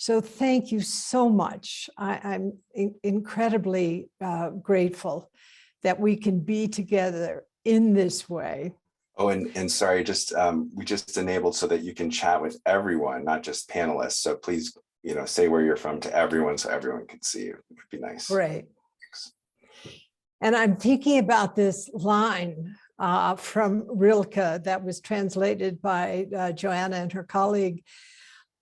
So thank you so much. I'm incredibly grateful that we can be together in this way. Oh, and sorry, just we just enabled so that you can chat with everyone, not just panelists. So please, say where you're from to everyone so everyone can see you. It would be nice. Great. Thanks. And I'm thinking about this line from Rilke that was translated by Joanna and her colleague.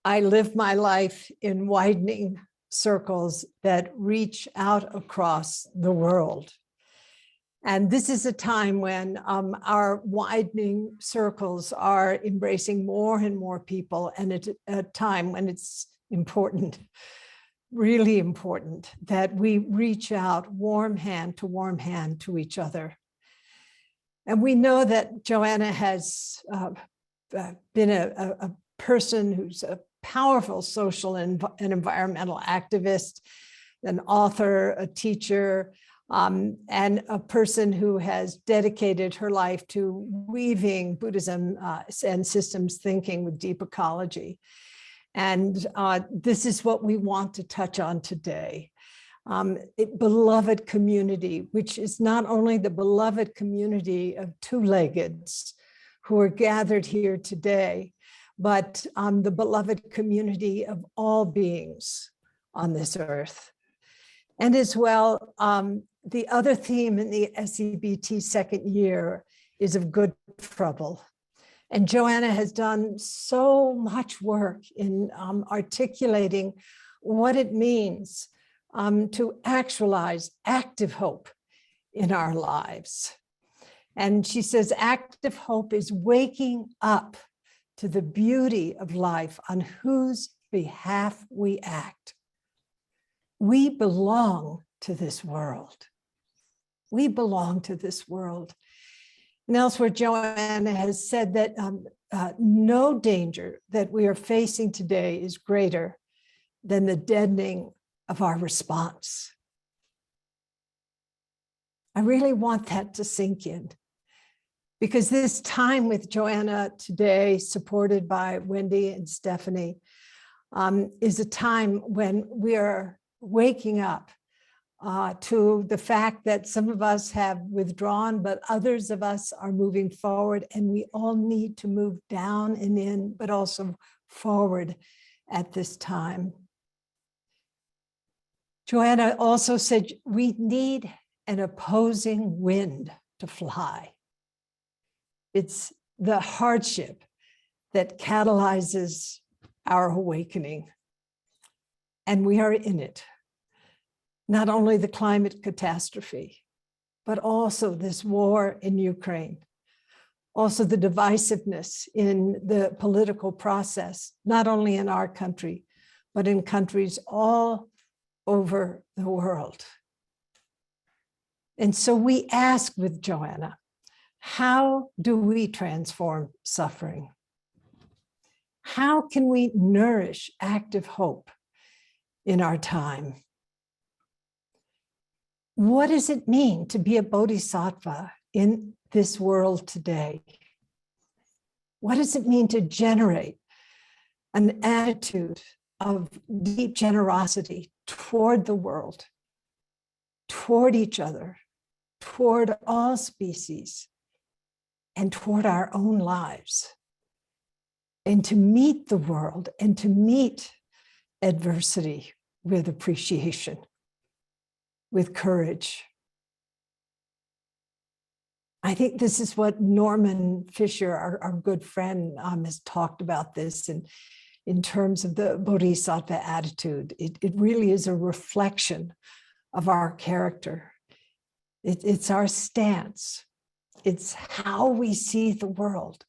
I live my life in widening circles that reach out across the world. And this is a time when our widening circles are embracing more and more people, and it's a time when it's important, really important, that we reach out warm hand to each other. And we know that Joanna has been a person who's a powerful social and environmental activist, an author, a teacher, and a person who has dedicated her life to weaving Buddhism and systems thinking with deep ecology. And this is what we want to touch on today. Beloved community, which is not only the beloved community of two-leggeds who are gathered here today, but the beloved community of all beings on this earth. And as well, the other theme in the SEBT second year is of good trouble. And Joanna has done so much work in articulating what it means to actualize active hope in our lives. And she says, active hope is waking up to the beauty of life on whose behalf we act. We belong to this world. We belong to this world. And elsewhere, Joanna has said that no danger that we are facing today is greater than the deadening of our response. I really want that to sink in, because this time with Joanna today, supported by Wendy and Stephanie, is a time when we are waking up to the fact that some of us have withdrawn, but others of us are moving forward, and we all need to move down and in, but also forward at this time. Joanna also said we need an opposing wind to fly. It's the hardship that catalyzes our awakening, and we are in it. Not only the climate catastrophe, but also this war in Ukraine, also the divisiveness in the political process, not only in our country, but in countries all over the world. And so we ask with Joanna, how do we transform suffering? How can we nourish active hope in our time? What does it mean to be a bodhisattva in this world today? What does it mean to generate an attitude of deep generosity toward the world, toward each other, toward all species, and toward our own lives? And to meet the world and to meet adversity with appreciation, with courage. I think this is what Norman Fisher, our good friend, has talked about this in terms of the bodhisattva attitude. It really is a reflection of our character. It's our stance. It's how we see the world,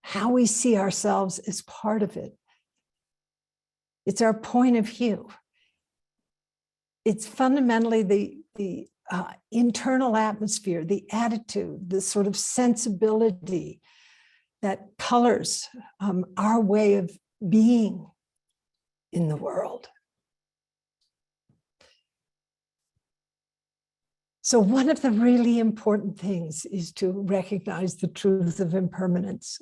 how we see ourselves as part of it. It's our point of view. It's fundamentally the internal atmosphere, the attitude, the sort of sensibility that colors our way of being in the world. So one of the really important things is to recognize the truth of impermanence.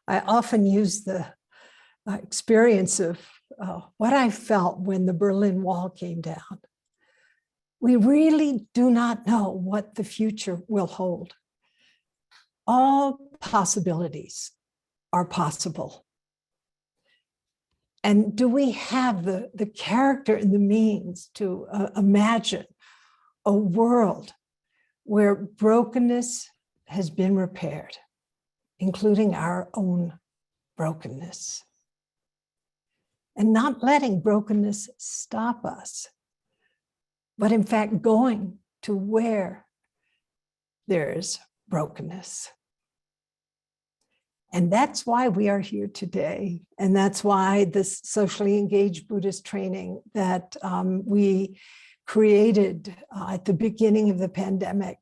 I often use the experience of what I felt when the Berlin Wall came down. We really do not know what the future will hold. All possibilities are possible. And do we have the character and the means to imagine a world where brokenness has been repaired, including our own brokenness, and not letting brokenness stop us, but in fact going to where there's brokenness. And that's why we are here today. And that's why this socially engaged Buddhist training that we created at the beginning of the pandemic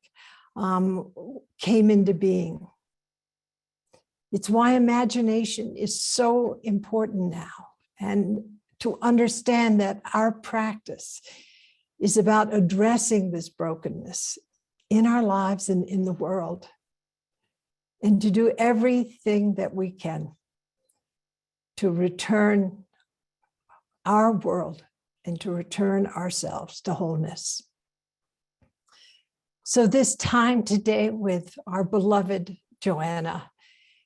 came into being. It's why imagination is so important now, and to understand that our practice is about addressing this brokenness in our lives and in the world, and to do everything that we can to return our world and to return ourselves to wholeness. So this time today with our beloved Joanna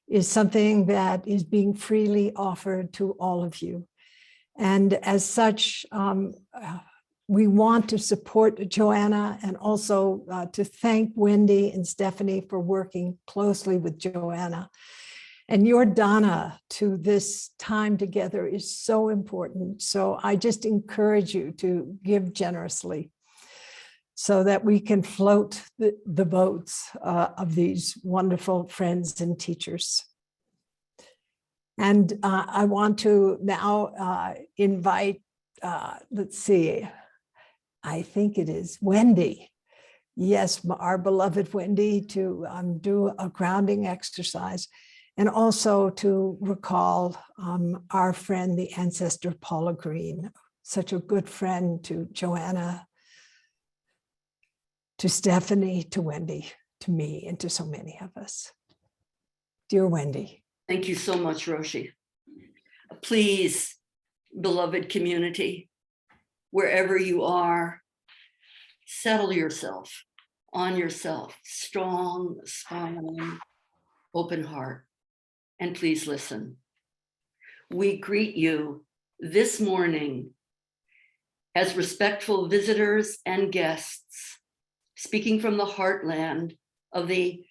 is something that is being freely offered to all of you. And as such, we want to support Joanna, and also to thank Wendy and Stephanie for working closely with Joanna. And your dana to this time together is so important. So I just encourage you to give generously so that we can float the boats of these wonderful friends and teachers. And I want to now invite, let's see, I think it is Wendy. Yes, our beloved Wendy, to do a grounding exercise, and also to recall our friend, the ancestor Paula Green, such a good friend to Joanna, to Stephanie, to Wendy, to me, and to so many of us. Dear Wendy. Thank you so much, Roshi. Please, beloved community, wherever you are, settle yourself on yourself, strong, smiling, open heart, and please listen. We greet you this morning as respectful visitors and guests, speaking from the heartland of the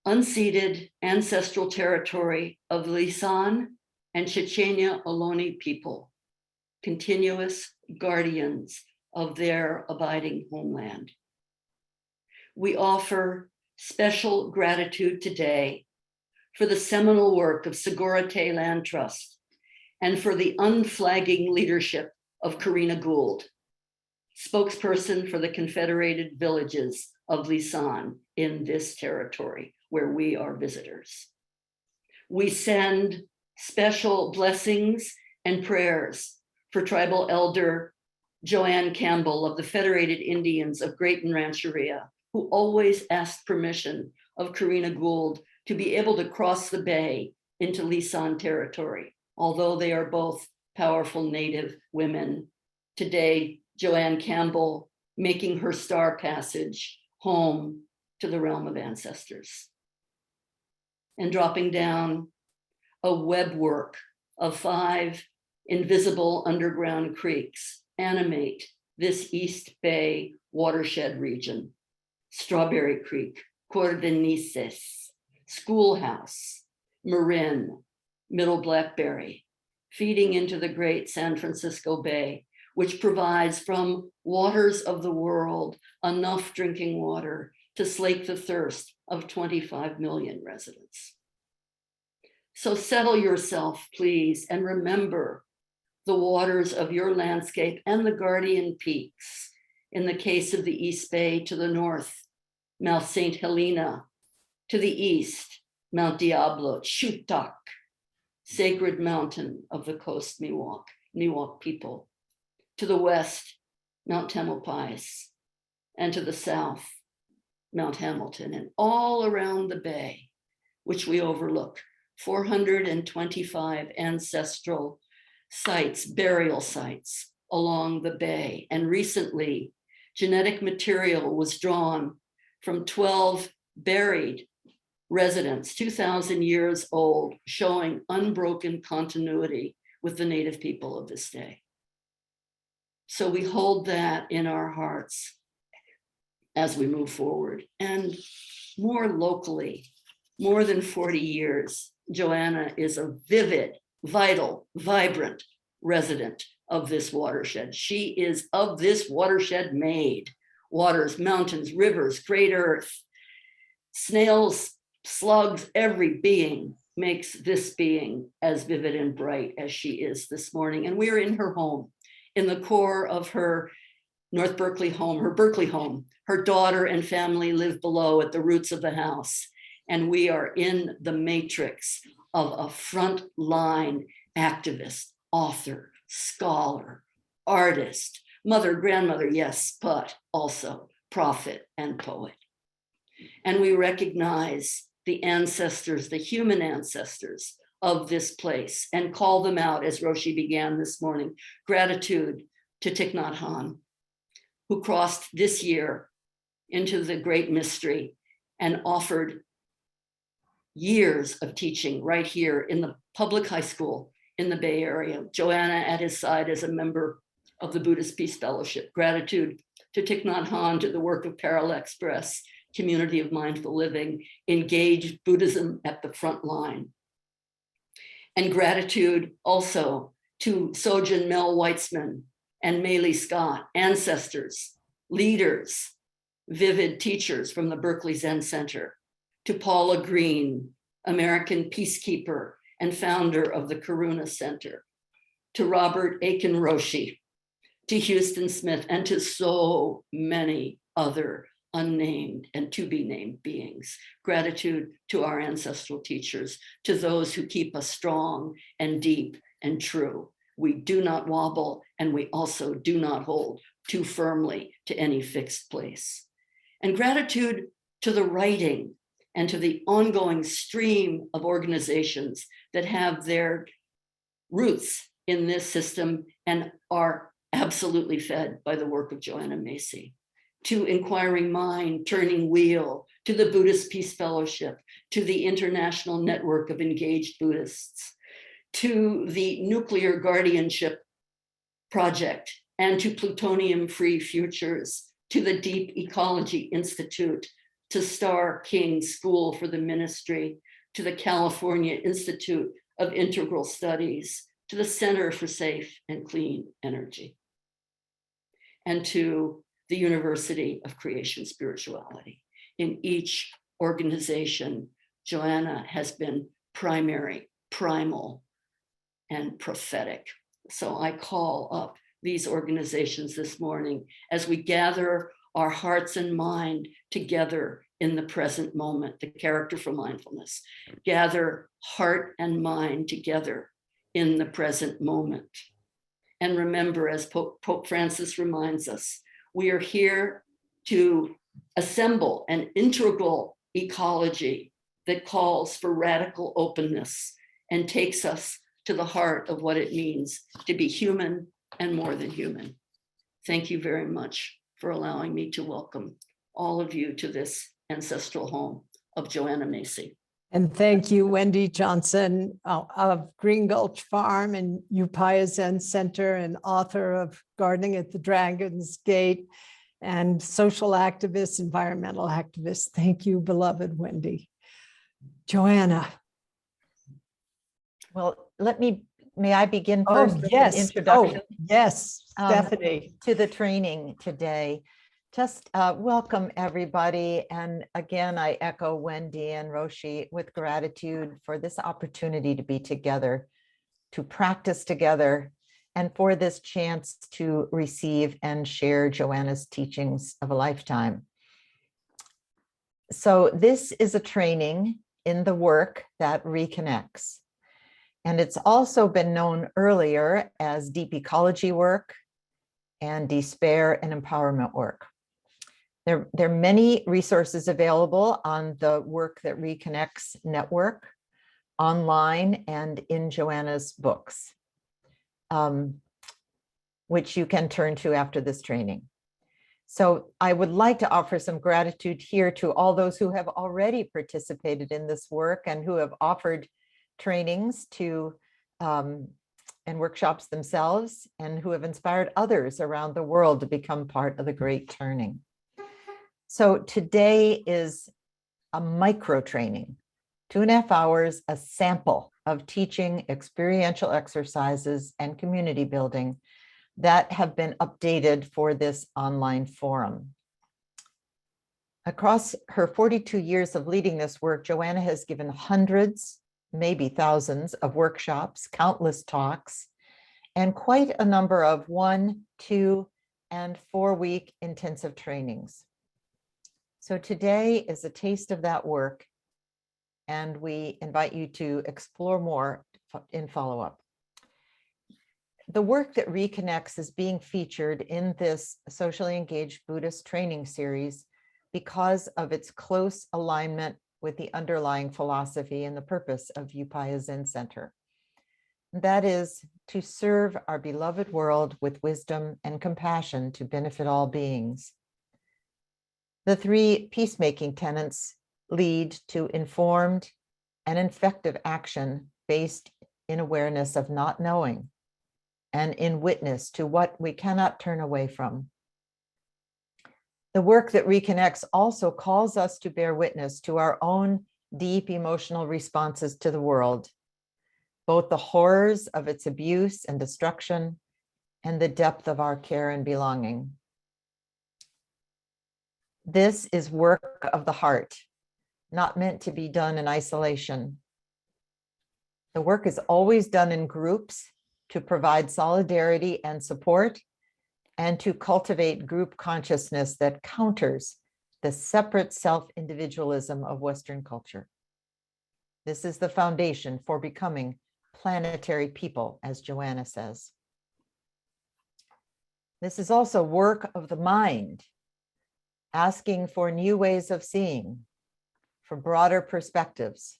unceded ancestral territory of Lisan and Chechenia Ohlone people, continuous guardians of their abiding homeland. We offer special gratitude today for the seminal work of Segura Te Land Trust and for the unflagging leadership of Karina Gould, spokesperson for the Confederated Villages of Lisan in this territory where we are visitors. We send special blessings and prayers for tribal elder Joanne Campbell of the Federated Indians of Grayton Rancheria, who always asked permission of Karina Gould to be able to cross the bay into Lisan territory, although they are both powerful Native women. Today, Joanne Campbell making her star passage home to the realm of ancestors, and dropping down a webwork of 5 invisible underground creeks animate this East Bay watershed region: Strawberry Creek, Cordenices, Schoolhouse, Marin, Middle Blackberry, feeding into the great San Francisco Bay, which provides from waters of the world enough drinking water to slake the thirst of 25 million residents. So settle yourself, please, and remember the waters of your landscape and the guardian peaks. In the case of the East Bay, to the north, Mount St. Helena; to the east, Mount Diablo, Chutak, sacred mountain of the coast Miwok people; to the west, Mount Tamalpais; and to the south, Mount Hamilton, and all around the bay, which we overlook, 425 ancestral sites, burial sites along the bay. And recently, genetic material was drawn from 12 buried residents, 2,000 years old, showing unbroken continuity with the native people of this day. So we hold that in our hearts as we move forward. And more locally, more than 40 years, Joanna is a vivid, vital, vibrant resident of this watershed. She is of this watershed made. Waters, mountains, rivers, great earth, snails, slugs, every being makes this being as vivid and bright as she is this morning. And we are in her home, in the core of her North Berkeley home, her Berkeley home. Her daughter and family live below at the roots of the house. And we are in the matrix of a frontline activist, author, scholar, artist, mother, grandmother, yes, but also prophet and poet. And we recognize the ancestors, the human ancestors of this place, and call them out as Roshi began this morning. Gratitude to Thich Nhat Hanh, who crossed this year into the great mystery and offered years of teaching right here in the public high school in the Bay Area. Joanna at his side as a member of the Buddhist Peace Fellowship. Gratitude to Thich Nhat Hanh, to the work of Parallel Express, Community of Mindful Living, Engaged Buddhism at the front line. And gratitude also to Sojin Mel Weitzman and Maylie Scott, ancestors, leaders, vivid teachers from the Berkeley Zen Center, to Paula Green, American peacekeeper and founder of the Karuna Center, to Robert Aiken Roshi, to Houston Smith, and to so many other unnamed and to be named beings. Gratitude to our ancestral teachers, to those who keep us strong and deep and true. We do not wobble, and we also do not hold too firmly to any fixed place. And gratitude to the writing and to the ongoing stream of organizations that have their roots in this system and are absolutely fed by the work of Joanna Macy. To Inquiring Mind, Turning Wheel, to the Buddhist Peace Fellowship, to the International Network of Engaged Buddhists, to the Nuclear Guardianship Project, and to Plutonium Free Futures, to the Deep Ecology Institute, to Starr King School for the Ministry, to the California Institute of Integral Studies, to the Center for Safe and Clean Energy, and to the University of Creation Spirituality. In each organization, Joanna has been primary, primal, and prophetic. So I call up these organizations this morning as we gather our hearts and mind together in the present moment, the character for mindfulness. Gather heart and mind together in the present moment. And remember, as Pope Francis reminds us, we are here to assemble an integral ecology that calls for radical openness and takes us to the heart of what it means to be human and more than human. Thank you very much for allowing me to welcome all of you to this ancestral home of Joanna Macy. And thank you, Wendy Johnson of Green Gulch Farm and Upaya Zen Center, and author of Gardening at the Dragon's Gate, and social activist, environmental activist. Thank you, beloved Wendy. Joanna. Well, may I begin Oh, first with yes. an introduction? Oh, yes, Stephanie. To the training today. Just welcome everybody. And again, I echo Wendy and Roshi with gratitude for this opportunity to be together, to practice together, and for this chance to receive and share Joanna's teachings of a lifetime. So this is a training in the work that reconnects. And it's also been known earlier as deep ecology work and despair and empowerment work. There are many resources available on the Work That Reconnects network, online, and in Joanna's books. which you can turn to after this training. So I would like to offer some gratitude here to all those who have already participated in this work and who have offered trainings to and workshops themselves, and who have inspired others around the world to become part of the Great Turning. So today is a micro training, 2.5 hours, a sample of teaching, experiential exercises, and community building that have been updated for this online forum. Across her 42 years of leading this work, Joanna has given hundreds, maybe thousands of workshops, countless talks, and quite a number of 1, 2, and 4-week intensive trainings. So today is a taste of that work, and we invite you to explore more in follow-up. The work that reconnects is being featured in this socially engaged Buddhist training series because of its close alignment with the underlying philosophy and the purpose of Upaya Zen Center. That is to serve our beloved world with wisdom and compassion to benefit all beings. The 3 peacemaking tenets lead to informed and effective action based in awareness of not knowing and in witness to what we cannot turn away from. The work that reconnects also calls us to bear witness to our own deep emotional responses to the world, both the horrors of its abuse and destruction and the depth of our care and belonging. This is work of the heart, not meant to be done in isolation. The work is always done in groups to provide solidarity and support, and to cultivate group consciousness that counters the separate self-individualism of Western culture. This is the foundation for becoming planetary people, as Joanna says. This is also work of the mind, asking for new ways of seeing, for broader perspectives,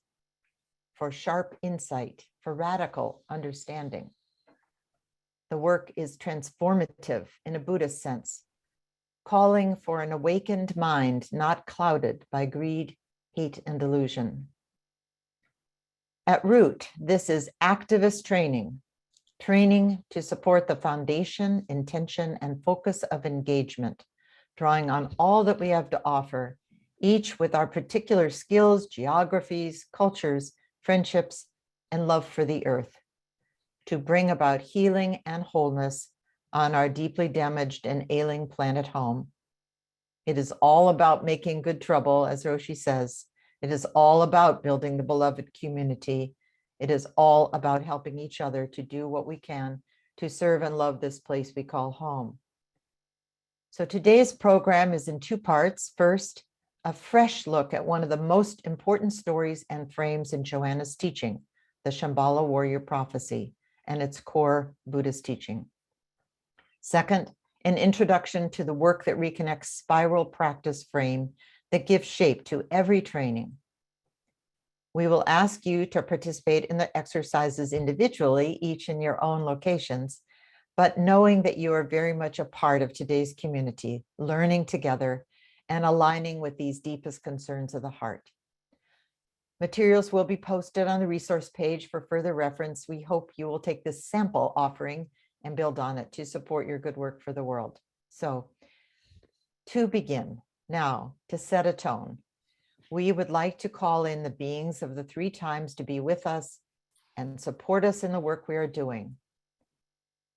for sharp insight, for radical understanding. The work is transformative in a Buddhist sense, calling for an awakened mind not clouded by greed, hate, and delusion. At root, this is activist training, training to support the foundation, intention, and focus of engagement, drawing on all that we have to offer, each with our particular skills, geographies, cultures, friendships, and love for the earth, to bring about healing and wholeness on our deeply damaged and ailing planet home. It is all about making good trouble, as Roshi says. It is all about building the beloved community. It is all about helping each other to do what we can to serve and love this place we call home. So today's program is in 2 parts. First, a fresh look at one of the most important stories and frames in Joanna's teaching, the Shambhala Warrior Prophecy, and its core Buddhist teaching. Second, an introduction to the work that reconnects spiral practice frame that gives shape to every training. We will ask you to participate in the exercises individually, each in your own locations, but knowing that you are very much a part of today's community, learning together and aligning with these deepest concerns of the heart. Materials will be posted on the resource page for further reference. We hope you will take this sample offering and build on it to support your good work for the world. So to begin, now to set a tone, we would like to call in the beings of the 3 times to be with us and support us in the work we are doing.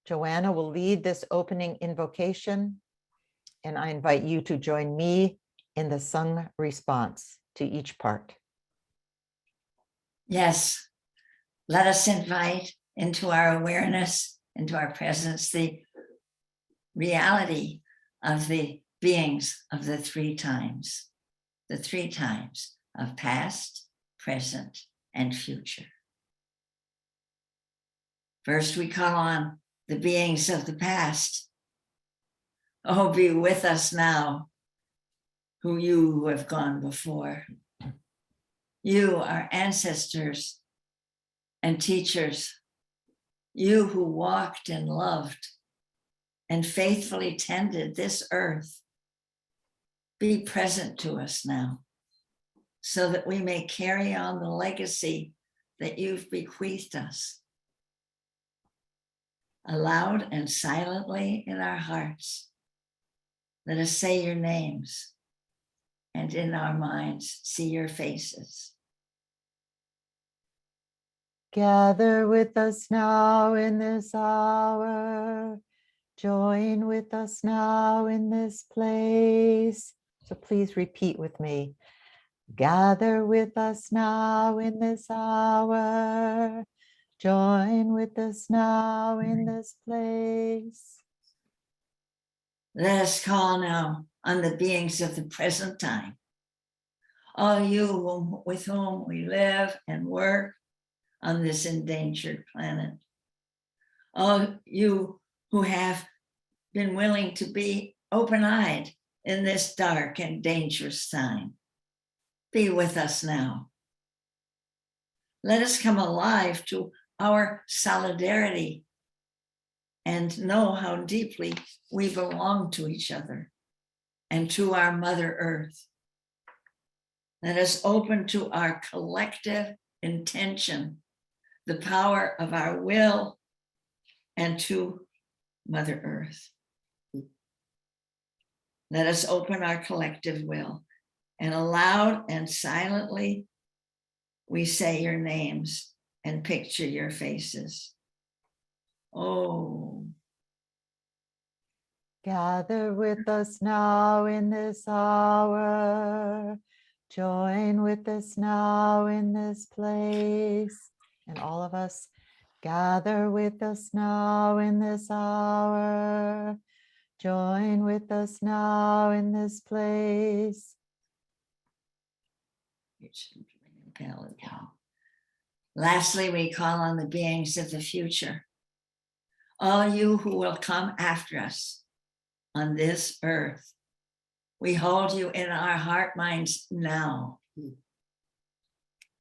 Joanna will lead this opening invocation, and I invite you to join me in the sung response to each part. Yes, let us invite into our awareness, into our presence, the reality of the beings of the 3 times of past, present, and future. First, we call on the beings of the past. Oh, be with us now, who have gone before. You, our ancestors and teachers, You who walked and loved and faithfully tended this earth, be present to us now so that we may carry on the legacy that you've bequeathed us. Aloud and silently in our hearts, let us say your names and in our minds see your faces. Gather with us now in this hour. Join with us now in this place. So please repeat with me. Gather with us now in this hour. Join with us now in this place. Let us call now on the beings of the present time. All you with whom we live and work on this endangered planet. All you who have been willing to be open-eyed in this dark and dangerous time. Be with us now. Let us come alive to our solidarity and know how deeply we belong to each other and to our Mother Earth. Let us open to our collective intention, the power of our will, and to Mother Earth. Let us open our collective will, and aloud and silently we say your names and picture your faces. Oh. Gather with us now in this hour. Join with us now in this place. And all of us, gather with us now in this hour. Join with us now in this place. Lastly, we call on the beings of the future. All you who will come after us on this earth, we hold you in our heart minds now.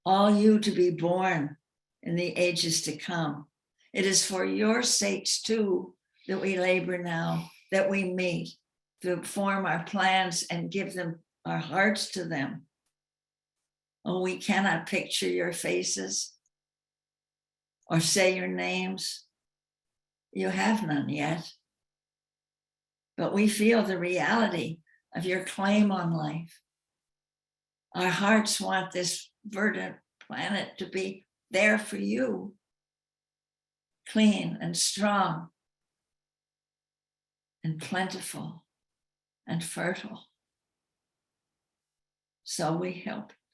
All you to be born in the ages to come. It is for your sakes too that we labor now, that we meet, to form our plans and give them our hearts to them. Oh, we cannot picture your faces or say your names. You have none yet. But we feel the reality of your claim on life. Our hearts want this verdant planet to be there for you, clean and strong and plentiful and fertile. So we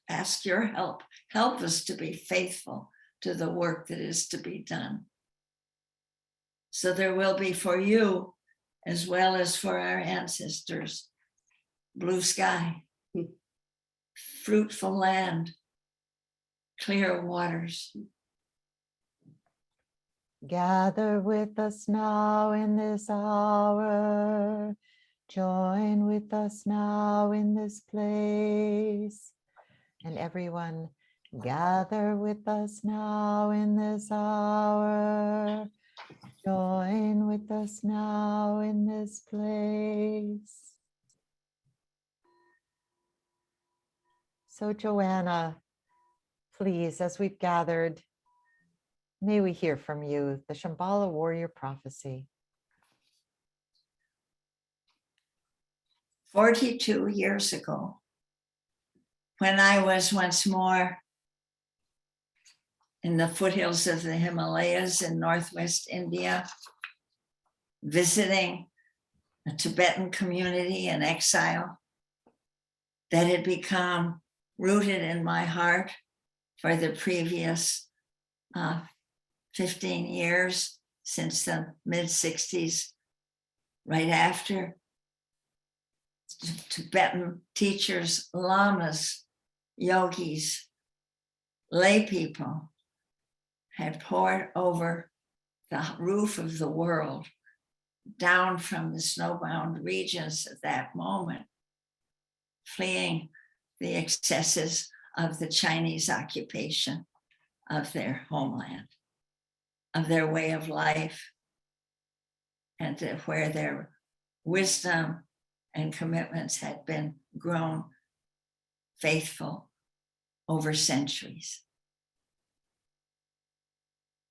ask your help. Help us to be faithful to the work that is to be done. So there will be for you, as well as for our ancestors, blue sky, fruitful land, clear waters. Gather with us now in this hour. Join with us now in this place. And everyone, gather with us now in this hour. Join with us now in this place. So Joanna, please, as we've gathered, may we hear from you, the Shambhala Warrior Prophecy. 42 years ago, when I was once more in the foothills of the Himalayas in Northwest India, visiting a Tibetan community in exile that had become rooted in my heart for the previous 15 years, since the mid-60s, right after. Tibetan teachers, lamas, yogis, lay people had poured over the roof of the world, down from the snowbound regions at that moment, fleeing the excesses of the Chinese occupation of their homeland. of their way of life, and where their wisdom and commitments had been grown faithful over centuries.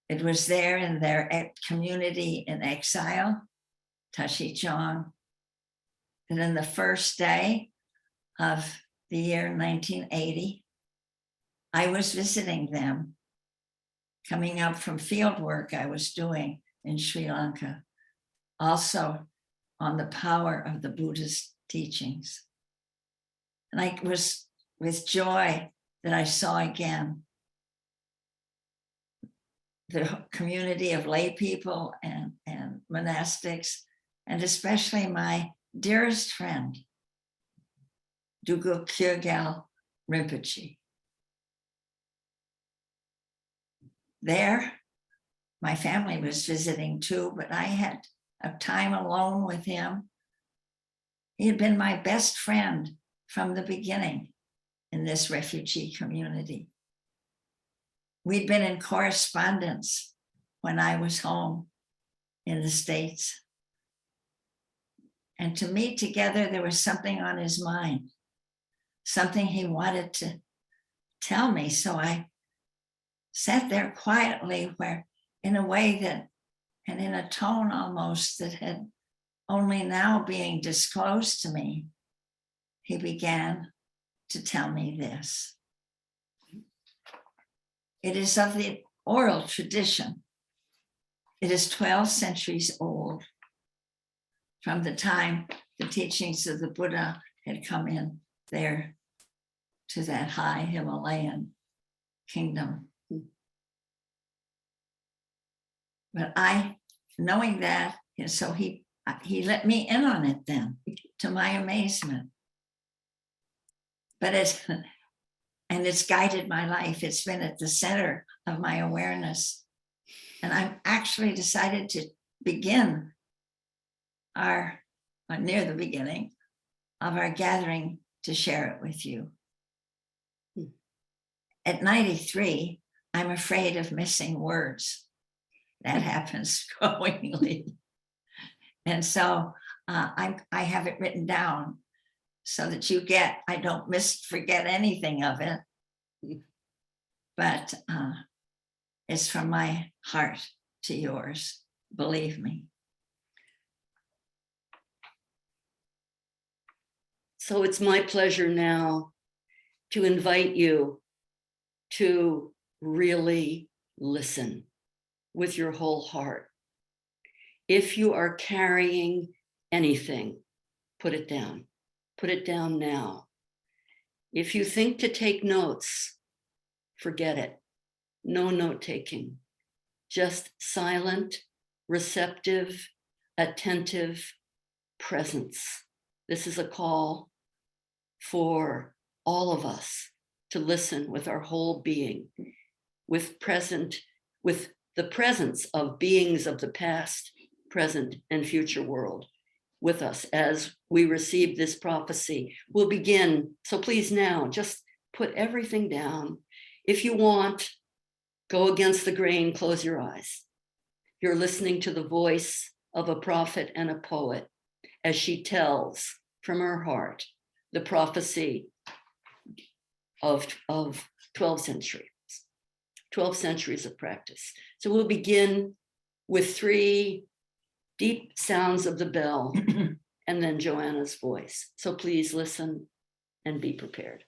It was there in their community in exile, Tashechong, that in the first day of the year 1980, I was visiting them, coming up from field work I was doing in Sri Lanka, also on the power of the Buddhist teachings. And I was with joy that I saw again the community of lay people and monastics, and especially my dearest friend, Dugu Kyrgyal Rinpoche. There, my family was visiting too, but I had a time alone with him. He had been my best friend from the beginning in this refugee community. We'd been in correspondence when I was home in the States. And to meet together, there was something on his mind, something he wanted to tell me. So I sat there quietly, where in a way that, and in a tone almost that had only now being disclosed to me, he began to tell me this. It is of the oral tradition. It is 12 centuries old, from the time the teachings of the Buddha had come in there to that high Himalayan kingdom. But I, knowing that, and so he let me in on it then, to my amazement. But it's guided my life. It's been at the center of my awareness. And I've actually decided to begin near the beginning of our gathering to share it with you. At 93, I'm afraid of missing words. That happens growingly. And so I have it written down so that I don't forget anything of it. But it's from my heart to yours, believe me. So it's my pleasure now to invite you to really listen with your whole heart. If you are carrying anything, put it down. Put it down now. If you think to take notes, forget it. No note taking. Just silent, receptive, attentive presence. This is a call for all of us to listen with our whole being, with the presence of beings of the past, present, and future world with us as we receive this prophecy. We'll begin. So please now, just put everything down. If you want, go against the grain, close your eyes. You're listening to the voice of a prophet and a poet as she tells from her heart the prophecy of 12 centuries, 12 centuries of practice. So we'll begin with 3 deep sounds of the bell and then Joanna's voice. So please listen and be prepared.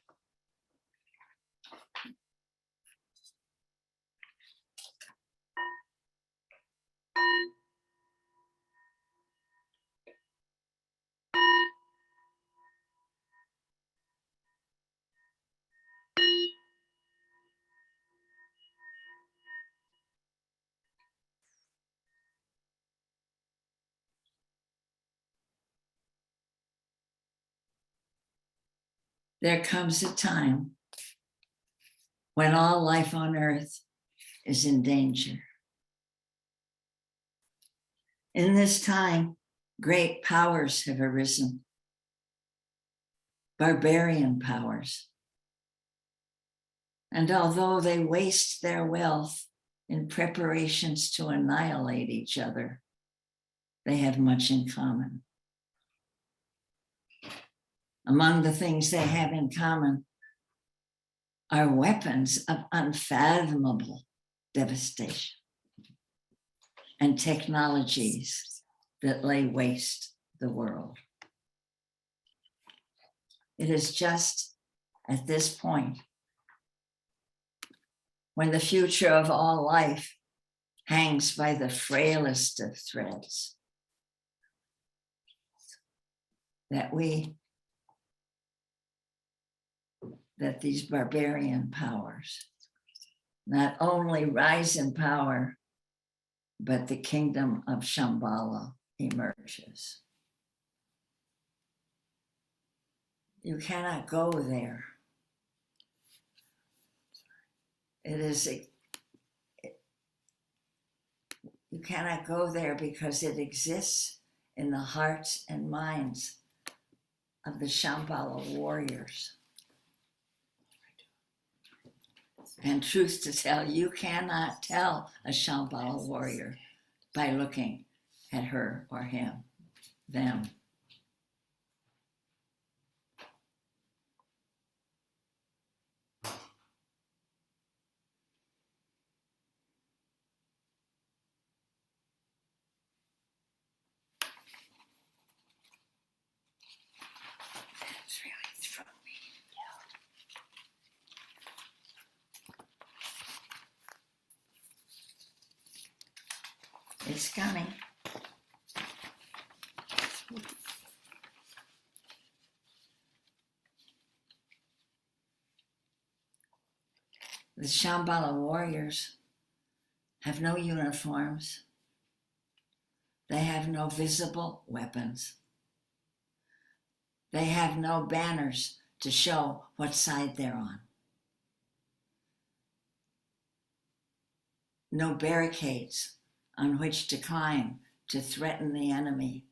There comes a time when all life on earth is in danger. In this time, great powers have arisen, barbarian powers. And although they waste their wealth in preparations to annihilate each other, they have much in common. Among the things they have in common are weapons of unfathomable devastation and technologies that lay waste the world. It is just at this point when the future of all life hangs by the frailest of threads that these barbarian powers not only rise in power, but the kingdom of Shambhala emerges. You cannot go there. You cannot go there because it exists in the hearts and minds of the Shambhala warriors. And truth to tell, you cannot tell a Shambhala warrior by looking at her or him, them. That's really thrown me. It's coming. The Shambhala warriors have no uniforms. They have no visible weapons. They have no banners to show what side they're on. No barricades on which to climb to threaten the enemy,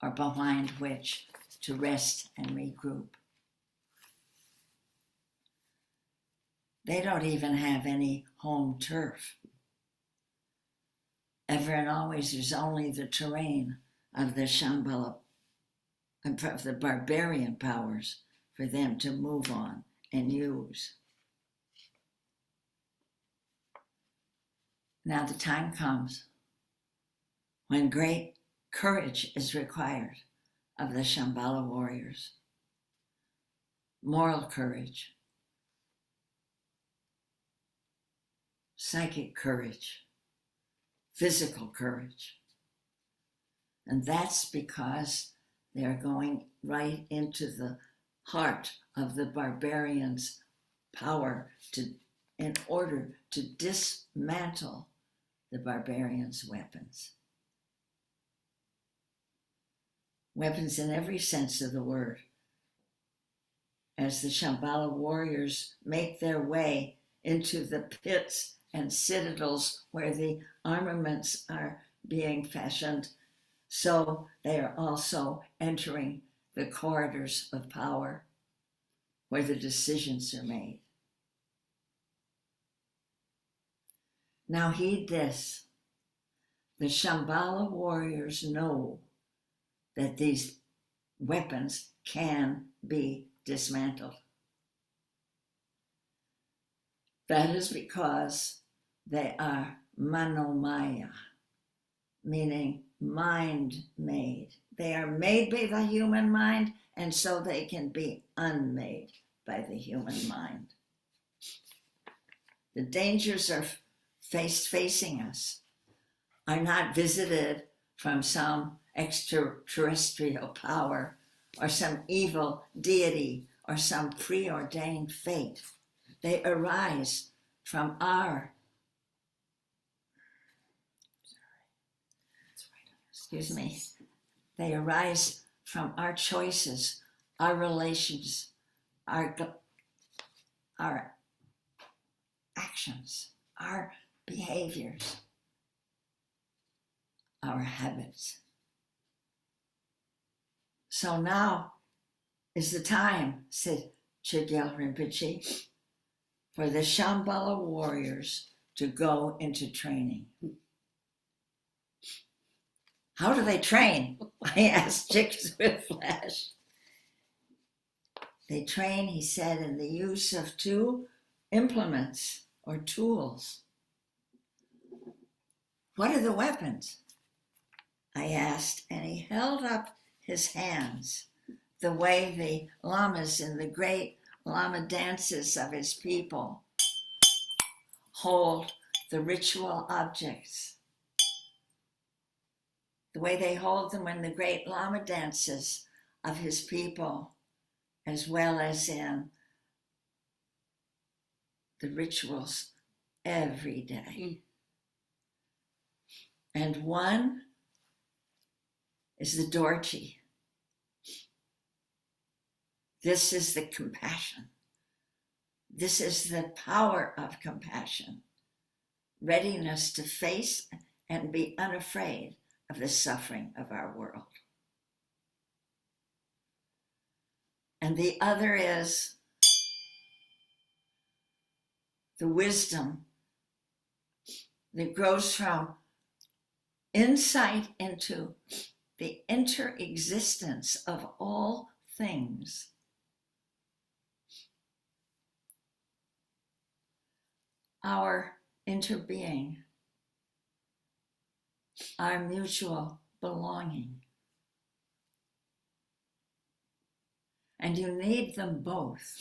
or behind which to rest and regroup. They don't even have any home turf. Ever and always, there's only the terrain of the Shambhala, of the barbarian powers for them to move on and use. Now the time comes when great courage is required of the Shambhala warriors. Moral courage, psychic courage, physical courage. And that's because they're going right into the heart of the barbarians' power in order to dismantle the barbarians' weapons. Weapons in every sense of the word. As the Shambhala warriors make their way into the pits and citadels where the armaments are being fashioned, so they are also entering the corridors of power where the decisions are made. Now heed this. The Shambhala warriors know that these weapons can be dismantled. That is because they are manomaya, meaning mind-made. They are made by the human mind, and so they can be unmade by the human mind. The dangers are facing us are not visited from some extraterrestrial power or some evil deity or some preordained fate. They arise from they arise from our choices, our relations, our actions, our behaviors, our habits. So now is the time, said Chogyal Rinpoche, for the Shambhala warriors to go into training. How do they train? I asked Chicks with Flash. They train, he said, in the use of 2 implements or tools. What are the weapons? I asked, and he held up his hands the way the lamas in the great lama dances of his people hold the ritual objects. The way they hold them in the great lama dances of his people, as well as in the rituals every day. And one is the dorji. This is the compassion. This is the power of compassion, readiness to face and be unafraid of the suffering of our world. And the other is the wisdom that grows from insight into the interexistence of all things. Our interbeing, our mutual belonging. And you need them both.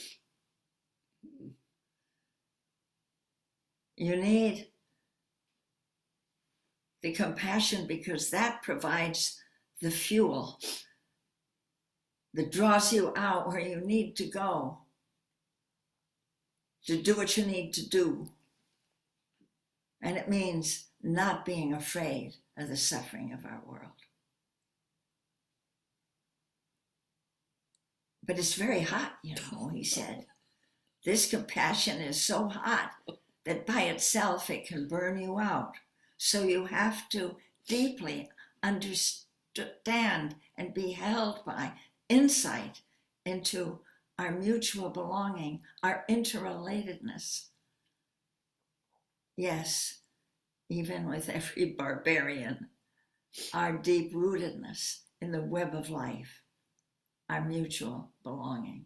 You need the compassion because that provides the fuel that draws you out where you need to go to do what you need to do. And it means not being afraid of the suffering of our world. But it's very hot, you know, he said. This compassion is so hot that by itself it can burn you out. So you have to deeply understand and be held by insight into our mutual belonging, our interrelatedness. Yes, even with every barbarian, our deep rootedness in the web of life, our mutual belonging.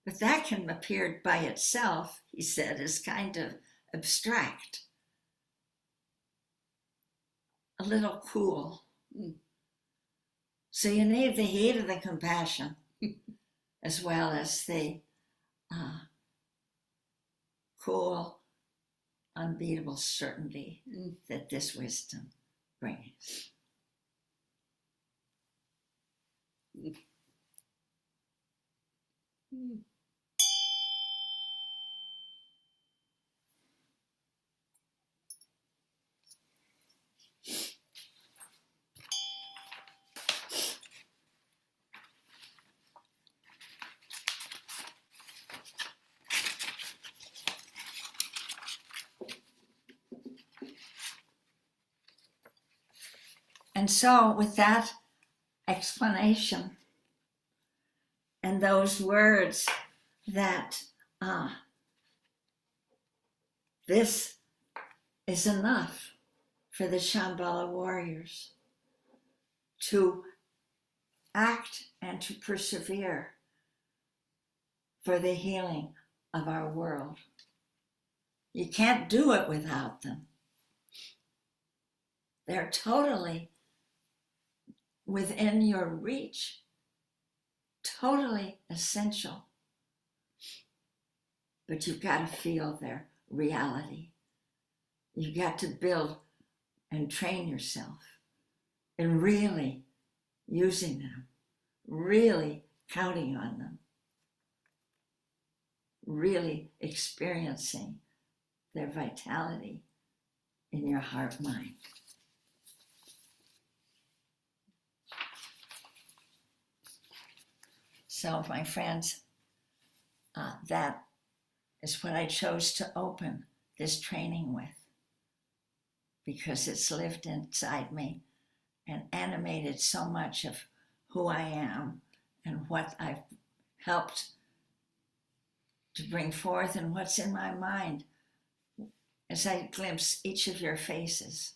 But that can appear by itself, he said, as kind of abstract, a little cool. So you need the heat of the compassion as well as the cool, unbeatable certainty that this wisdom brings. And so with that explanation and those words that this is enough for the Shambhala warriors to act and to persevere for the healing of our world. You can't do it without them. They're totally within your reach, totally essential. But you've got to feel their reality. You've got to build and train yourself in really using them, really counting on them, really experiencing their vitality in your heart-mind. So, my friends, that is what I chose to open this training with, because it's lived inside me and animated so much of who I am and what I've helped to bring forth and what's in my mind as I glimpse each of your faces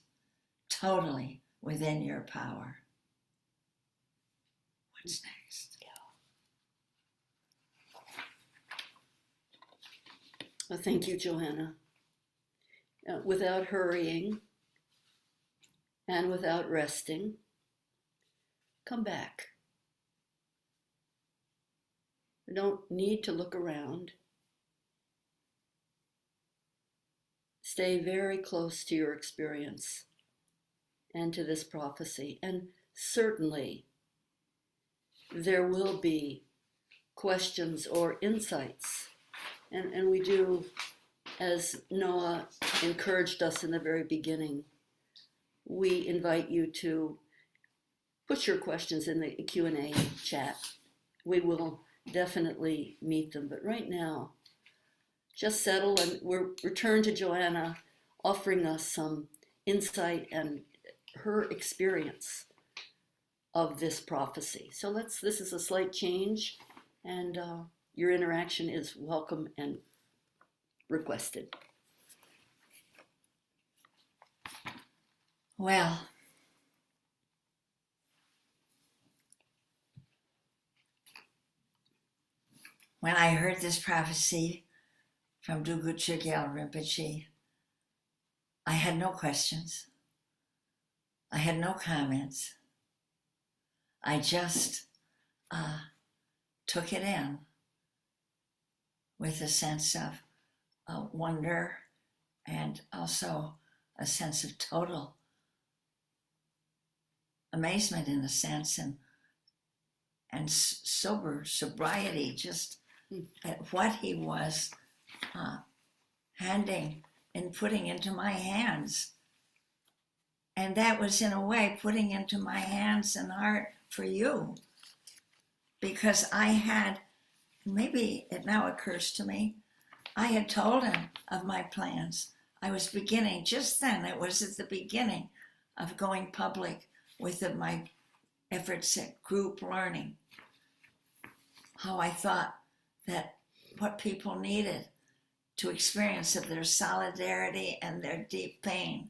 totally within your power. What's next? Well, thank you, Joanna. Without hurrying and without resting, come back. You don't need to look around. Stay very close to your experience and to this prophecy. And certainly there will be questions or insights. And we do, as Noah encouraged us in the very beginning, we invite you to put your questions in the Q&A chat. We will definitely meet them. But right now, just settle and we'll return to Joanna offering us some insight and her experience of this prophecy. So this is a slight change, and your interaction is welcome and requested. Well, when I heard this prophecy from Dugu Chogyal Rinpoche, I had no questions. I had no comments. I just took it in with a sense of wonder and also a sense of total amazement, in a sense, and sobriety, just at what he was handing and putting into my hands. And that was, in a way, putting into my hands and heart for you. Because I had, maybe it now occurs to me, I had told him of my plans. I was beginning, just then, it was at the beginning of going public with my efforts at group learning. How I thought that what people needed to experience of their solidarity and their deep pain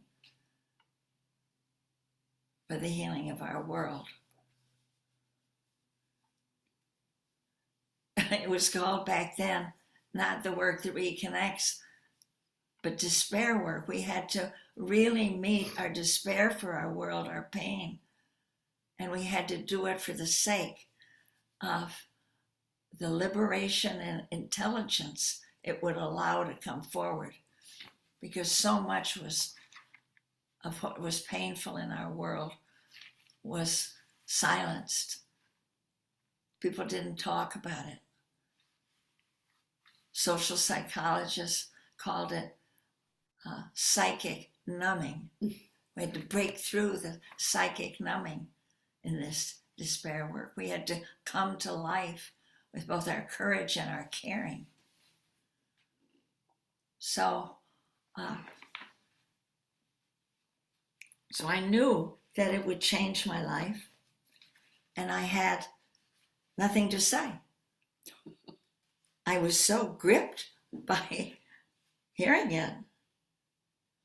for the healing of our world. It was called back then, not the work that reconnects, but despair work. We had to really meet our despair for our world, our pain. And we had to do it for the sake of the liberation and intelligence it would allow to come forward. Because so much of what was painful in our world was silenced. People didn't talk about it. Social psychologists called it psychic numbing. We had to break through the psychic numbing in this despair work. We had to come to life with both our courage and our caring. So I knew that it would change my life, and I had nothing to say. I was so gripped by hearing it,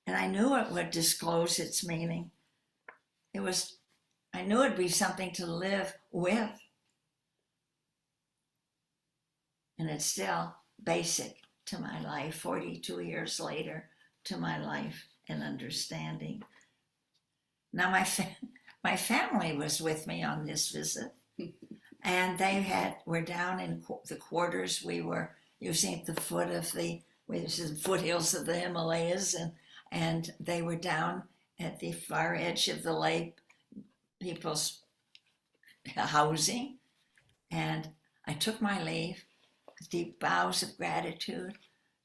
and I knew it would disclose its meaning. I knew it'd be something to live with, and it's still basic to my life, 42 years later, to my life and understanding. Now my family was with me on this visit, and they were down in the quarters. We were using at the foot of the foothills of the Himalayas, and they were down at the far edge of the lake, people's housing. And I took my leave, deep bows of gratitude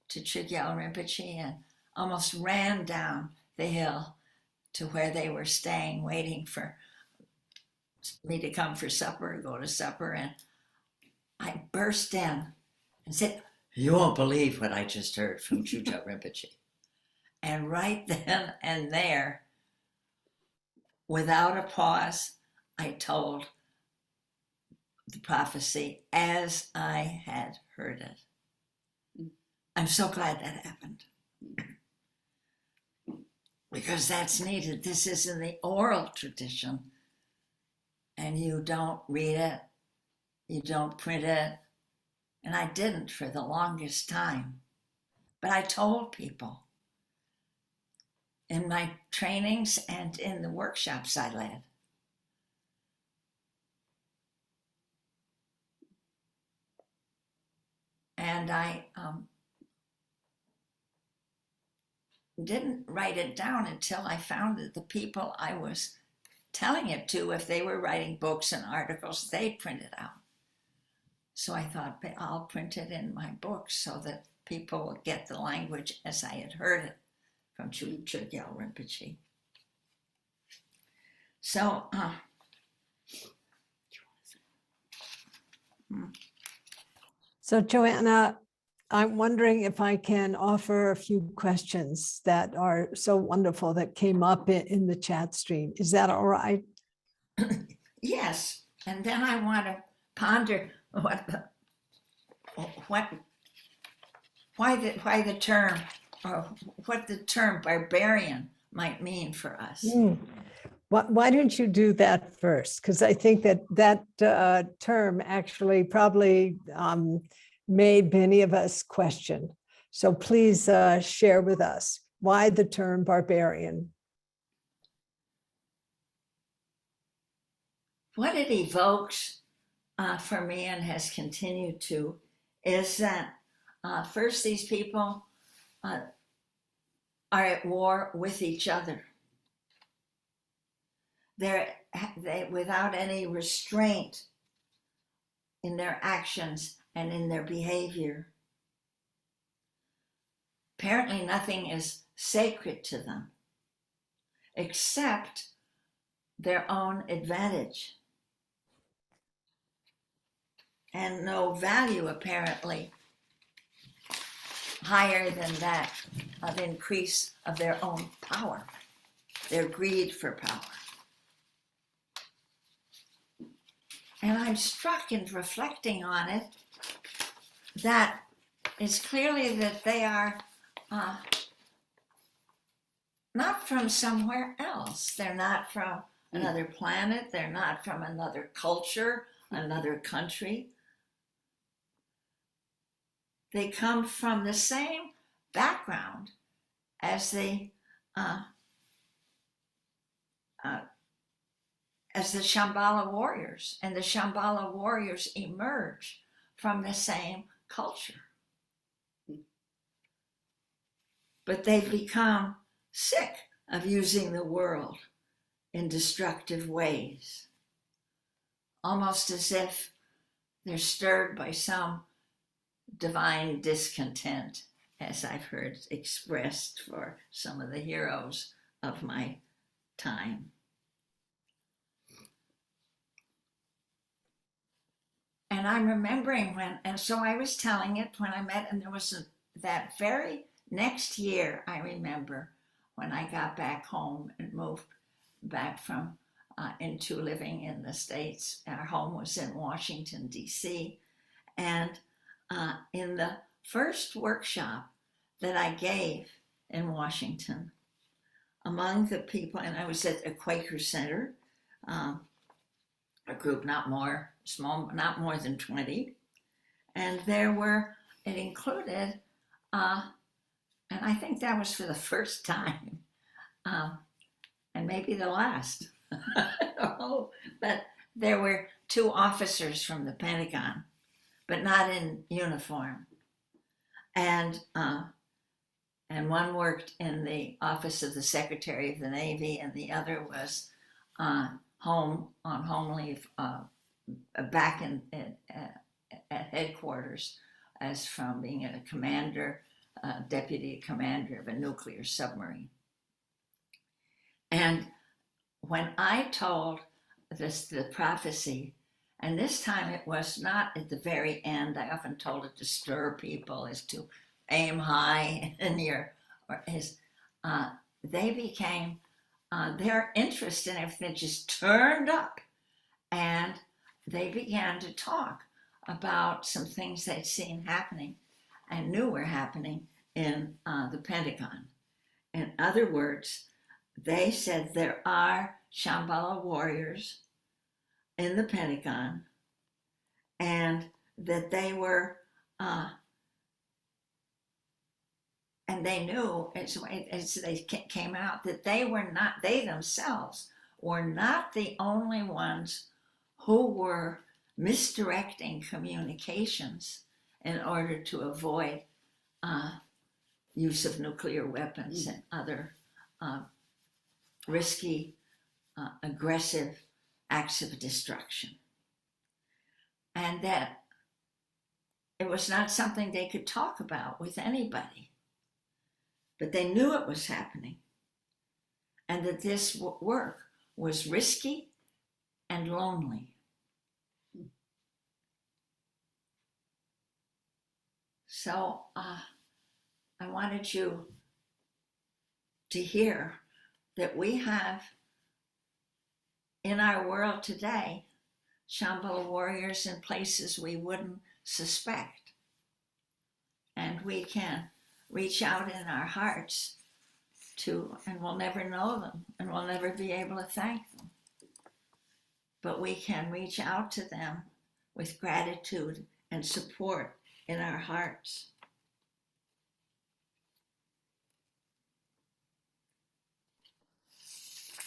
to Chogyal Rinpoche, and almost ran down the hill to where they were staying, waiting for me to come for supper, go to supper. And I burst in and said, "You won't believe what I just heard from Chogyal Rinpoche." And right then and there, without a pause, I told the prophecy as I had heard it. I'm so glad that happened. because that's needed. This is in the oral tradition, and you don't read it, you don't print it, and I didn't for the longest time. But I told people in my trainings and in the workshops I led. And I didn't write it down until I found that the people I was telling it to, if they were writing books and articles, they'd print it out. So I thought, "But I'll print it in my books so that people will get the language as I had heard it from Chogyal Rinpoche." So, So Joanna, I'm wondering if I can offer a few questions that are so wonderful that came up in the chat stream. Is that all right? yes, and then I want to ponder why the term, or what the term barbarian might mean for us. Why don't you do that first? Because I think that term actually probably made many of us question. So please share with us why the term barbarian. What it evokes for me, and has continued to, is that first, these people are at war with each other. They without any restraint in their actions and in their behavior. Apparently nothing is sacred to them except their own advantage, and no value apparently higher than that of increase of their own power, their greed for power. And I'm struck in reflecting on it that it's clearly that they are not from somewhere else. They're not from another planet. They're not from another culture, another country. They come from the same background as the Shambhala warriors, and the Shambhala warriors emerge from the same culture. But they've become sick of using the world in destructive ways, almost as if they're stirred by some divine discontent, as I've heard expressed for some of the heroes of my time. And I'm remembering and so I was telling it when I met, and there was that very next year, I remember when I got back home and moved back from into living in the States. Our home was in Washington, D.C. And in the first workshop that I gave in Washington, among the people, and I was at a Quaker Center, a group not more than 20, and it included, and I think that was for the first time, and maybe the last, I don't know, but there were 2 officers from the Pentagon, but not in uniform, and one worked in the office of the Secretary of the Navy, and the other was on home leave back at headquarters, as from being a commander, deputy commander of a nuclear submarine. And when I told the prophecy, and this time it was not at the very end, I often told it to stir people, is to aim high in they became, their interest in everything just turned up, and they began to talk about some things they'd seen happening and knew were happening in the Pentagon. In other words, they said there are Shambhala warriors in the Pentagon, and that they were, and they knew as they came out that they were not, they themselves were not the only ones who were misdirecting communications in order to avoid use of nuclear weapons and other risky, aggressive acts of destruction. And that it was not something they could talk about with anybody, but they knew it was happening, and that this work was risky and lonely. So I wanted you to hear that we have in our world today Shambhala warriors in places we wouldn't suspect. And we can reach out in our hearts to, and we'll never know them, and we'll never be able to thank them. But we can reach out to them with gratitude and support in our hearts.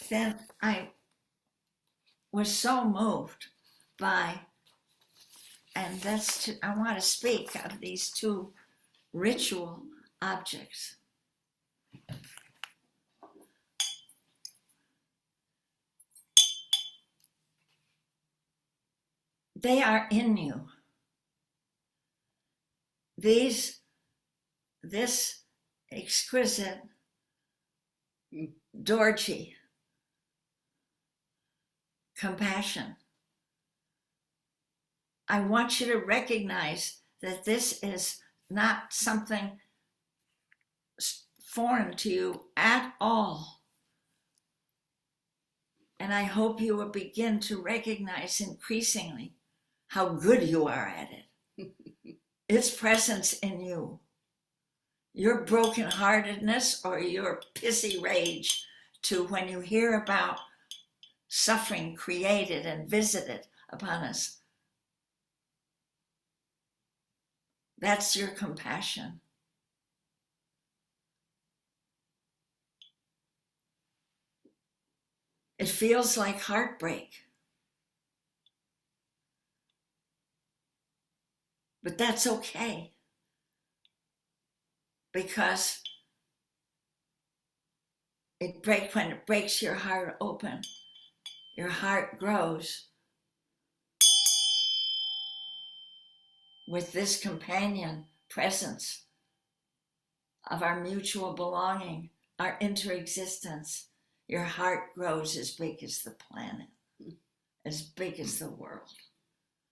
Then I was so moved by, and I want to speak of these two ritual objects. They are in you. This exquisite Dorji, compassion. I want you to recognize that this is not something foreign to you at all. And I hope you will begin to recognize increasingly how good you are at it. Its presence in you. Your brokenheartedness or your pissy rage to when you hear about suffering created and visited upon us. That's your compassion. It feels like heartbreak. But that's okay. Because when it breaks your heart open, your heart grows with this companion presence of our mutual belonging, our interexistence. Your heart grows as big as the planet, as big as the world.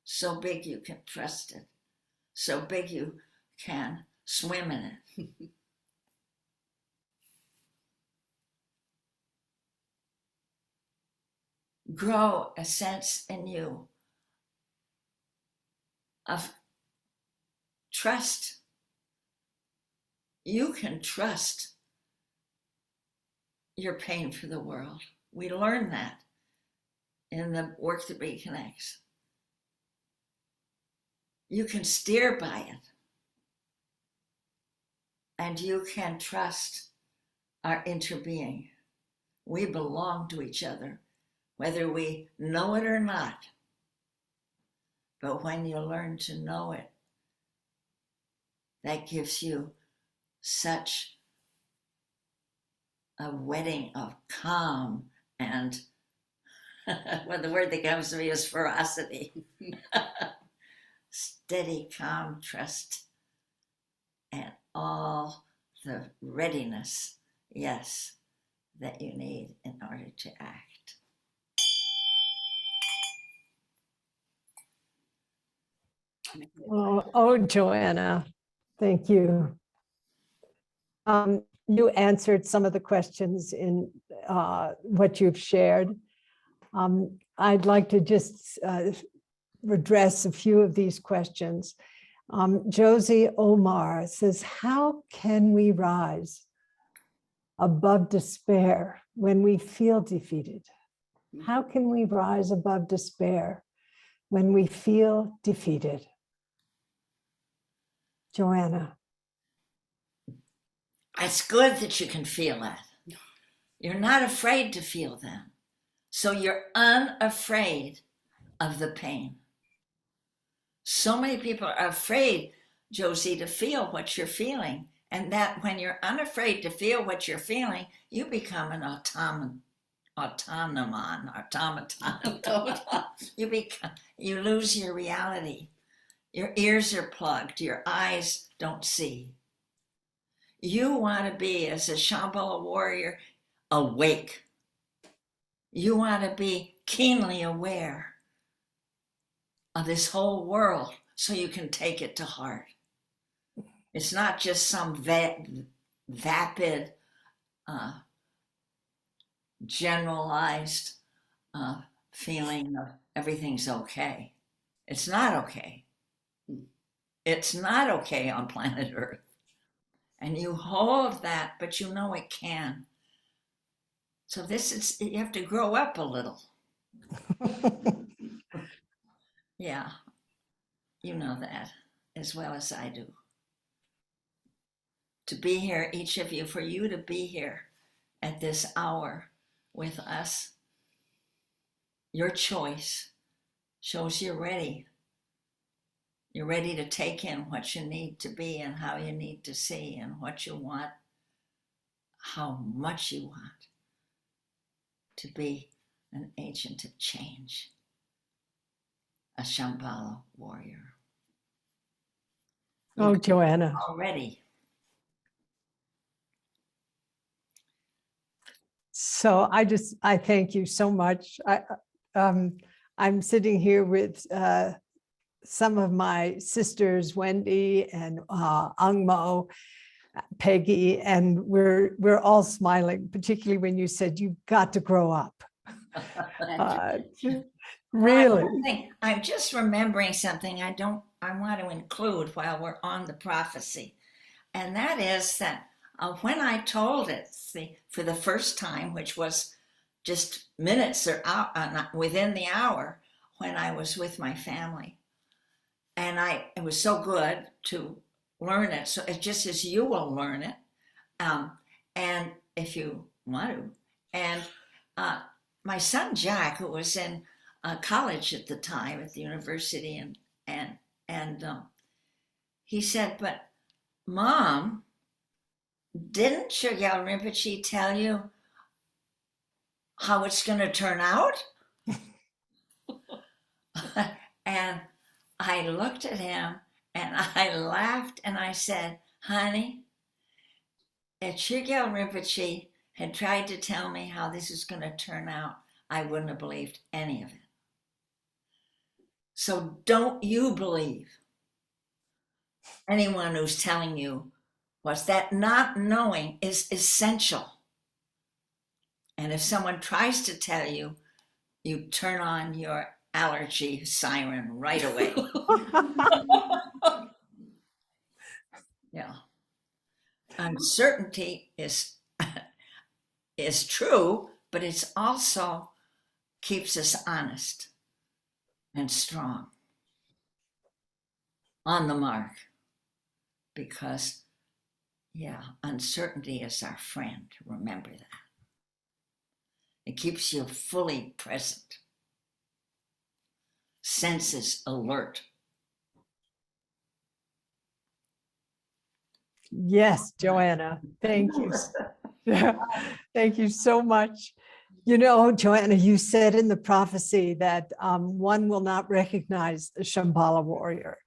So big you can trust it. So big you can swim in it. Grow a sense in you of trust. You can trust your pain for the world. We learn that in the work that reconnects. You can steer by it. And you can trust our interbeing. We belong to each other, whether we know it or not. But when you learn to know it, that gives you such a wedding of calm and well, the word that comes to me is ferocity. Steady, calm, trust, and all the readiness, yes, that you need in order to act. Oh, Joanna, thank you. You answered some of the questions in what you've shared. I'd like to just address a few of these questions. Josie Omar says, how can we rise? above despair when we feel defeated? How can we rise above despair when we feel defeated? Joanna. It's good that you can feel that. You're not afraid to feel them. So you're unafraid of the pain. So many people are afraid, Josie, to feel what you're feeling. And that when you're unafraid to feel what you're feeling, you become an automaton. You lose your reality. Your ears are plugged. Your eyes don't see. You want to be, as a Shambhala warrior, awake. You want to be keenly aware of this whole world so you can take it to heart. It's not just some vapid, generalized feeling of everything's okay. It's not okay. It's not okay on planet Earth. And you hold that, but you know it can. So this is, you have to grow up a little. Yeah, you know that as well as I do. To be here, each of you, for you to be here at this hour with us, your choice shows you're ready. You're ready to take in what you need to be and how you need to see and what you want, how much you want to be an agent of change, a Shambhala warrior. Oh, Joanna. Already. So I thank you so much. I'm sitting here with some of my sisters, Wendy and Angmo, Peggy, and we're all smiling, particularly when you said you've got to grow up. Really. I'm just remembering something I want to include while we're on the prophecy. And that is that when I told it for the first time, which was just minutes or within the hour when I was with my family, and it was so good to learn it. So it's just as you will learn it, and if you want to. And my son Jack, who was in college at the time at the university, and he said, "But Mom, didn't Chogyal Rinpoche tell you how it's going to turn out?" And I looked at him and I laughed and I said, "Honey, if Chogyal Rinpoche had tried to tell me how this is going to turn out, I wouldn't have believed any of it. So don't you believe anyone who's telling you what's that. Not knowing is essential. And if someone tries to tell you, you turn on your allergy siren right away." Yeah. Uncertainty is true, but it's also keeps us honest and strong on the mark, because uncertainty is our friend. Remember that. It keeps you fully present, senses alert. Yes, Joanna, thank you. Thank you so much. You know, Joanna, you said in the prophecy that one will not recognize a Shambhala warrior.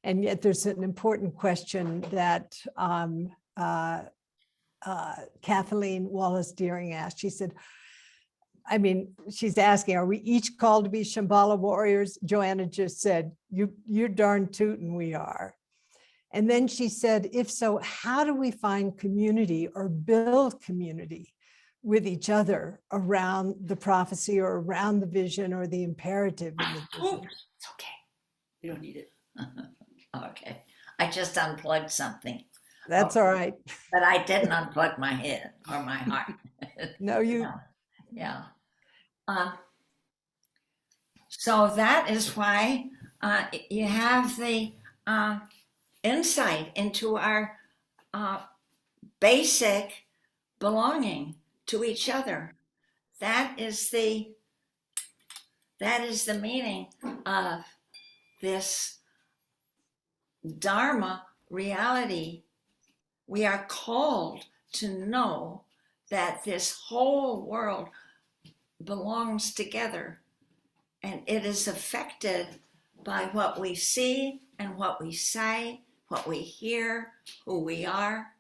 And yet there's an important question that Kathleen Wallace Deering asked. She said, she's asking, are we each called to be Shambhala warriors? Joanna just said, you're darn tootin' we are. And then she said, if so, how do we find community or build community with each other around the prophecy or around the vision or the imperative in the vision? It's okay. You don't need it. Okay. I just unplugged something. That's all right. But I didn't unplug my head or my heart. No, you, No. Yeah. So that is why you have the insight into our basic belonging to each other. That is the meaning of this Dharma reality. We are called to know that this whole world belongs together, and it is affected by what we see and what we say, what we hear, who we are.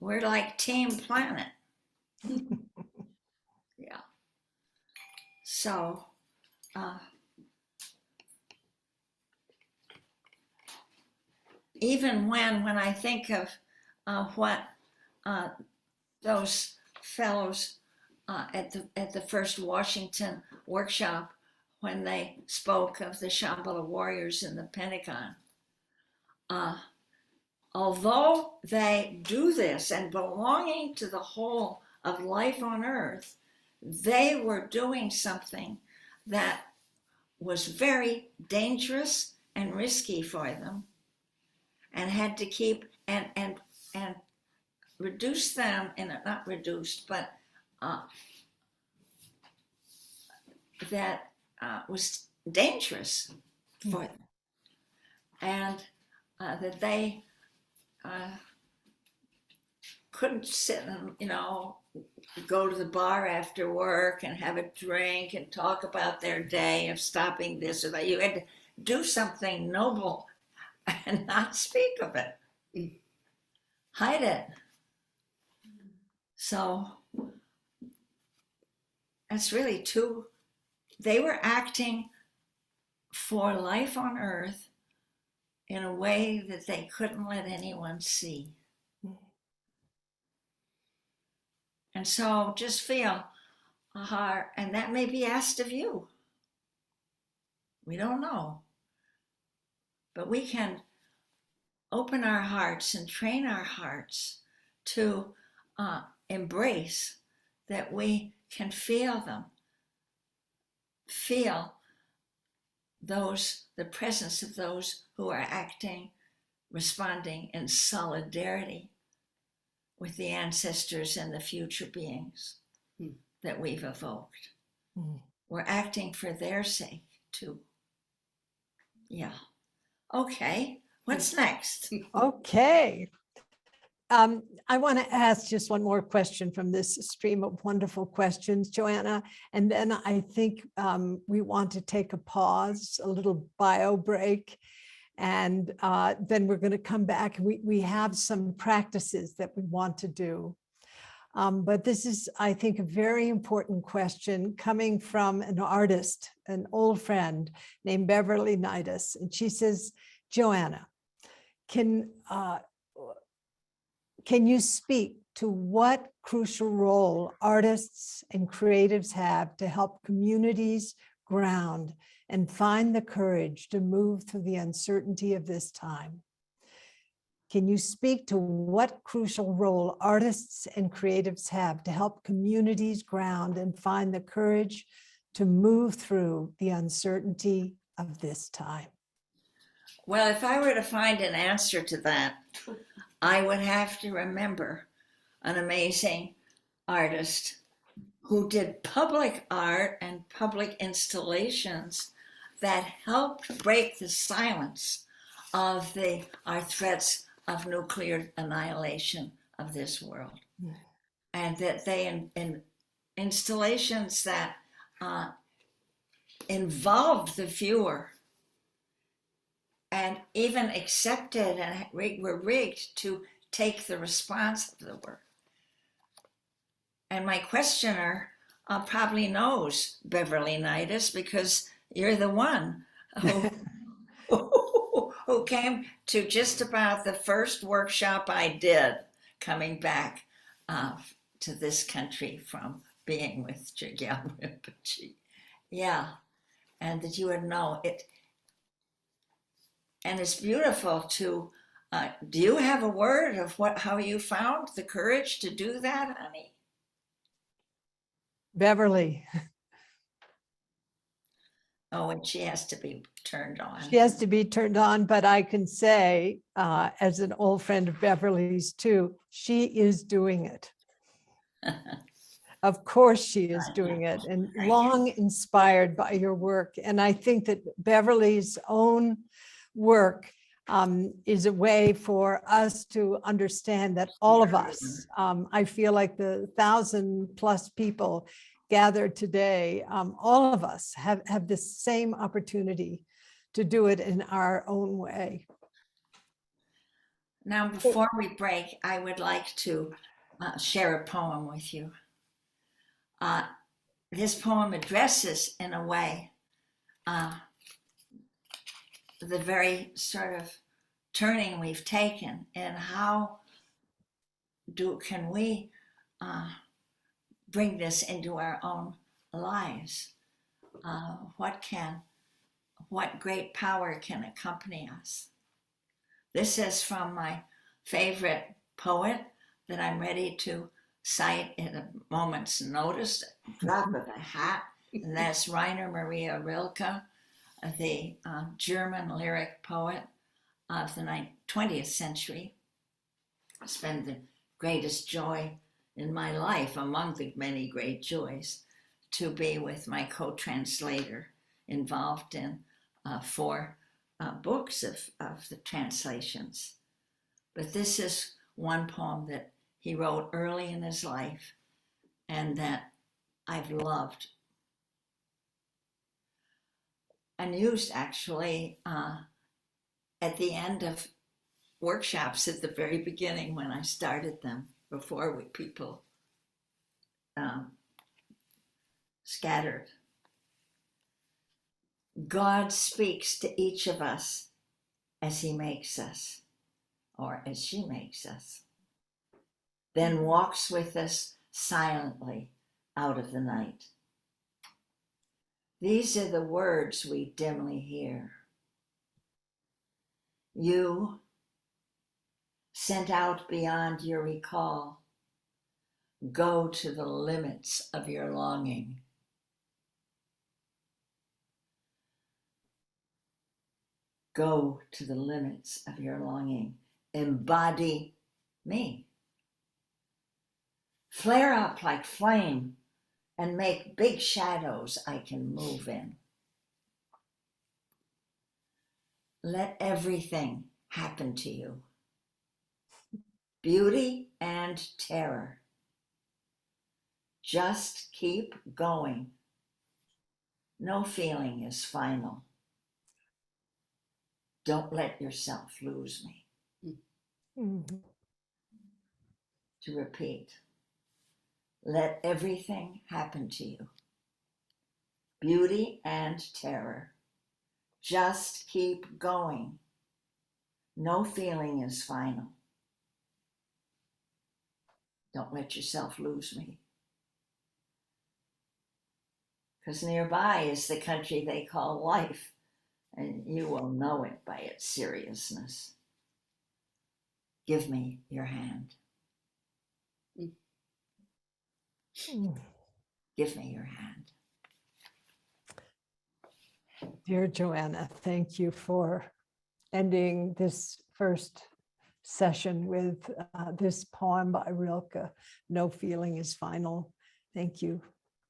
We're like Team Planet. Yeah. So, even when I think of what those fellows at the first Washington workshop, when they spoke of the Shambhala warriors in the Pentagon, although they do this and belonging to the whole of life on earth, they were doing something that was very dangerous and risky for them, and had to keep and reduce them in a, not reduced, but that was dangerous for them, and that they couldn't sit and, go to the bar after work and have a drink and talk about their day of stopping this or that. You had to do something noble and not speak of it. Hide it. So that's really two. They were acting for life on earth in a way that they couldn't let anyone see. And so just feel a heart, and that may be asked of you. We don't know. But we can open our hearts and train our hearts to embrace that we can feel them. Feel the presence of those who are acting, responding in solidarity with the ancestors and the future beings that we've evoked. We're acting for their sake too. Yeah. Okay. What's next? okay. I want to ask just one more question from this stream of wonderful questions, Joanna, and then I think we want to take a pause, a little bio break, and then we're going to come back. We have some practices that we want to do. But this is, I think, a very important question coming from an artist, an old friend named Beverly Nidus. And she says, Joanna, can you speak to what crucial role artists and creatives have to help communities ground and find the courage to move through the uncertainty of this time? Can you speak to what crucial role artists and creatives have to help communities ground and find the courage to move through the uncertainty of this time? Well, if I were to find an answer to that, I would have to remember an amazing artist who did public art and public installations that helped break the silence of our threats of nuclear annihilation of this world. And that they in installations that involved the viewer and even accepted and were rigged to take the response of the work. And my questioner probably knows Beverly Nidus, because you're the one who came to just about the first workshop I did coming back to this country from being with Gyalpo Rinpoche. Yeah, and that you would know it. And it's beautiful to, do you have a word of how you found the courage to do that, honey? Beverly, Oh, and she has to be turned on. she has to be turned on, but I can say, as an old friend of Beverly's too, she is doing it. Of course she is doing it, and long inspired by your work. And I think that Beverly's own work is a way for us to understand that all of us, I feel like the 1,000+ people gathered today, all of us have the same opportunity to do it in our own way. Now, before we break, I would like to share a poem with you. This poem addresses, in a way, the very sort of turning we've taken, and how can we bring this into our own lives? What great power can accompany us? This is from my favorite poet that I'm ready to cite in a moment's notice, drop of a hat, and that's Rainer Maria Rilke, the German lyric poet of the 20th century. It's been the greatest joy in my life, among the many great joys, to be with my co-translator involved in 4 books of the translations. But this is one poem that he wrote early in his life and that I've loved and used actually at the end of workshops at the very beginning when I started them, before people scattered. God speaks to each of us as he makes us, or as she makes us, then walks with us silently out of the night. These are the words we dimly hear. You, sent out beyond your recall, go to the limits of your longing. Go to the limits of your longing. Embody me. Flare up like flame and make big shadows I can move in. Let everything happen to you. Beauty and terror. Just keep going. No feeling is final. Don't let yourself lose me. Mhm. To repeat, let everything happen to you. Beauty and terror. Just keep going. No feeling is final. Don't let yourself lose me. Because nearby is the country they call life, and you will know it by its seriousness. Give me your hand. Give me your hand. Dear Joanna, thank you for ending this first session with this poem by Rilke, No Feeling is Final. Thank you.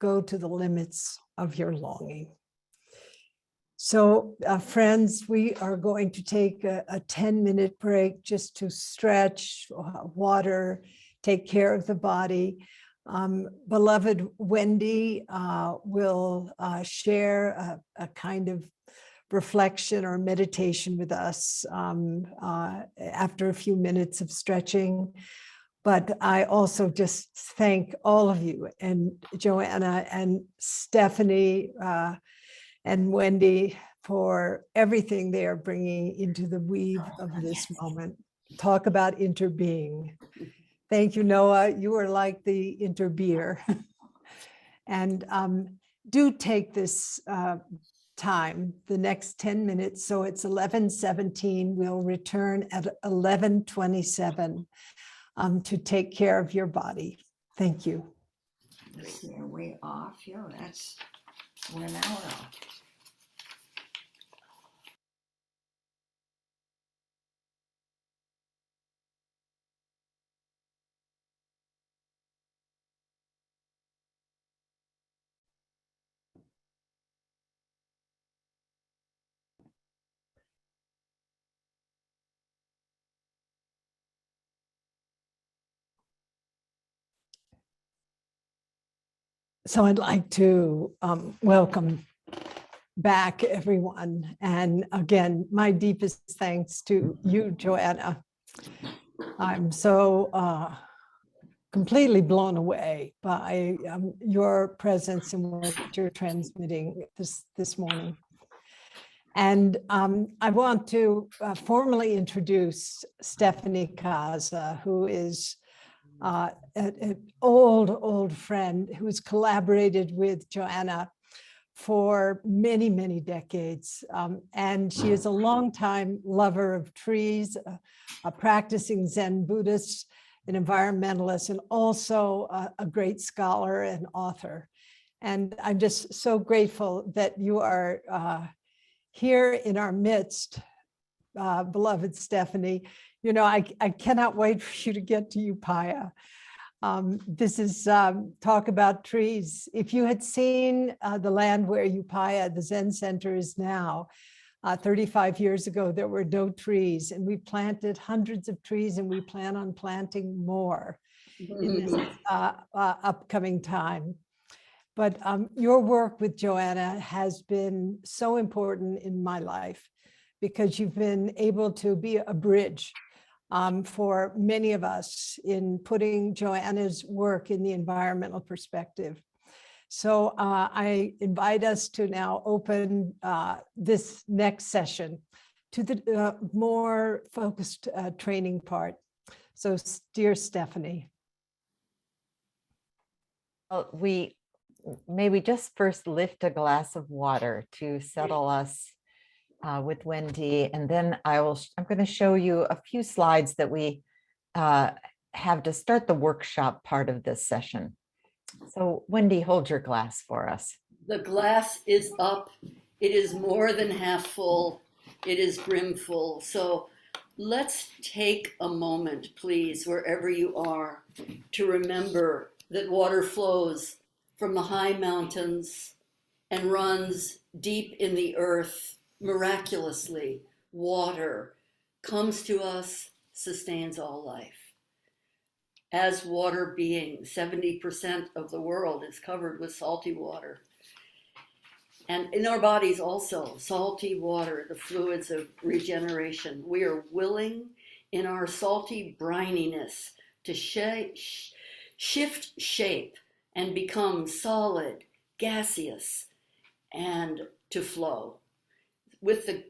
Go to the limits of your longing. So friends, we are going to take a 10-minute break just to stretch, water, take care of the body. Beloved Wendy will share a kind of reflection or meditation with us after a few minutes of stretching. But I also just thank all of you, and Joanna and Stephanie and Wendy for everything they are bringing into the weave of this moment. Talk about interbeing. Thank you, Noah. You are like the interbeer. And do take this time, the next 10 minutes. So it's 11:17. We'll return at 11:27 to take care of your body. Thank you. Let's see, are we off? Yeah, that's, we're an hour off. So I'd like to welcome back everyone. And again, my deepest thanks to you, Joanna. I'm so completely blown away by your presence and what you're transmitting this morning. And I want to formally introduce Stephanie Kaza, who is an old friend who has collaborated with Joanna for many, many decades. And she is a longtime lover of trees, a practicing Zen Buddhist, an environmentalist, and also a great scholar and author. And I'm just so grateful that you are here in our midst, beloved Stephanie. You know, I cannot wait for you to get to Upaya. This is talk about trees. If you had seen the land where Upaya, the Zen Center, is now, 35 years ago, there were no trees, and we planted hundreds of trees, and we plan on planting more in this upcoming time. But your work with Joanna has been so important in my life because you've been able to be a bridge for many of us in putting Joanna's work in the environmental perspective. So I invite us to now open this next session to the more focused training part. So dear Stephanie. Well, may we just first lift a glass of water to settle us with Wendy, and then I'm going to show you a few slides that we have to start the workshop part of this session. So Wendy, hold your glass for us. The glass is up. It is more than half full. It is brimful. So let's take a moment, please, wherever you are, to remember that water flows from the high mountains and runs deep in the earth. Miraculously, water comes to us, sustains all life. As water being, 70% of the world is covered with salty water. And in our bodies also, salty water, the fluids of regeneration. We are willing in our salty brininess to shift shape and become solid, gaseous, and to flow.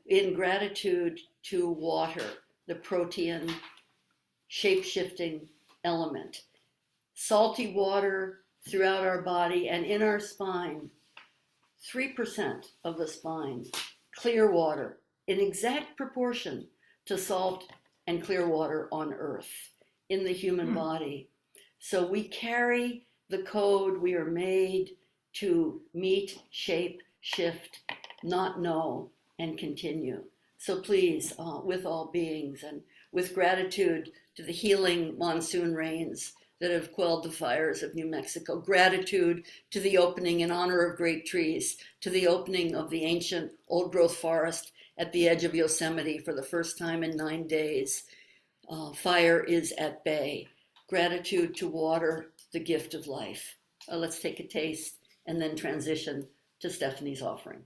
In gratitude to water, the protein shape-shifting element. Salty water throughout our body and in our spine, 3% of the spine, clear water in exact proportion to salt and clear water on earth in the human body. So we carry the code. We are made to meet, shape, shift, not know, and continue. So please, with all beings and with gratitude to the healing monsoon rains that have quelled the fires of New Mexico, gratitude to the opening in honor of great trees, to the opening of the ancient old growth forest at the edge of Yosemite for the first time in 9 days. Fire is at bay. Gratitude to water, the gift of life. Let's take a taste and then transition to Stephanie's offering.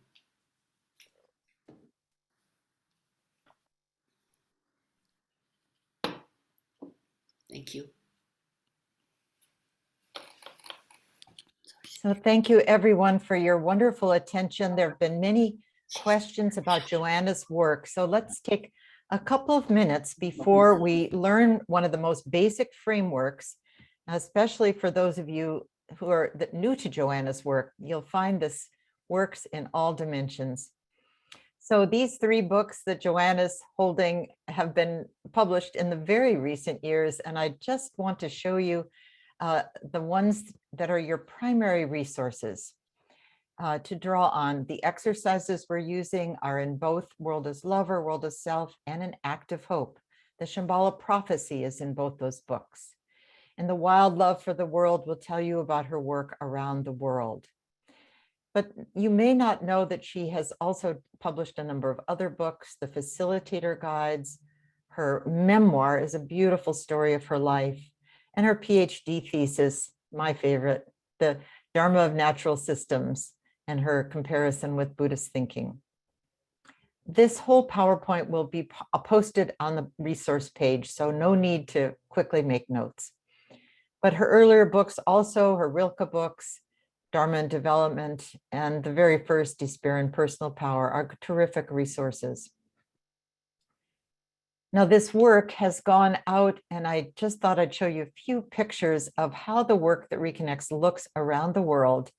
Thank you. So thank you everyone for your wonderful attention. There have been many questions about Joanna's work. So let's take a couple of minutes before we learn one of the most basic frameworks, especially for those of you who are new to Joanna's work. You'll find this works in all dimensions. So these 3 books that Joanna's holding have been published in the very recent years, and I just want to show you the ones that are your primary resources to draw on. The exercises we're using are in both World as Lover, World as Self, and in Act of Hope. The Shambhala Prophecy is in both those books. And the Wild Love for the World will tell you about her work around the world. But you may not know that she has also published a number of other books, the Facilitator Guides. Her memoir is a beautiful story of her life, and her PhD thesis, my favorite, The Dharma of Natural Systems, and her comparison with Buddhist thinking. This whole PowerPoint will be posted on the resource page, so no need to quickly make notes. But her earlier books, also her Rilke books, Dharma and Development, and the very first, Despair and Personal Power, are terrific resources. Now, this work has gone out, and I just thought I'd show you a few pictures of how the work that reconnects looks around the world.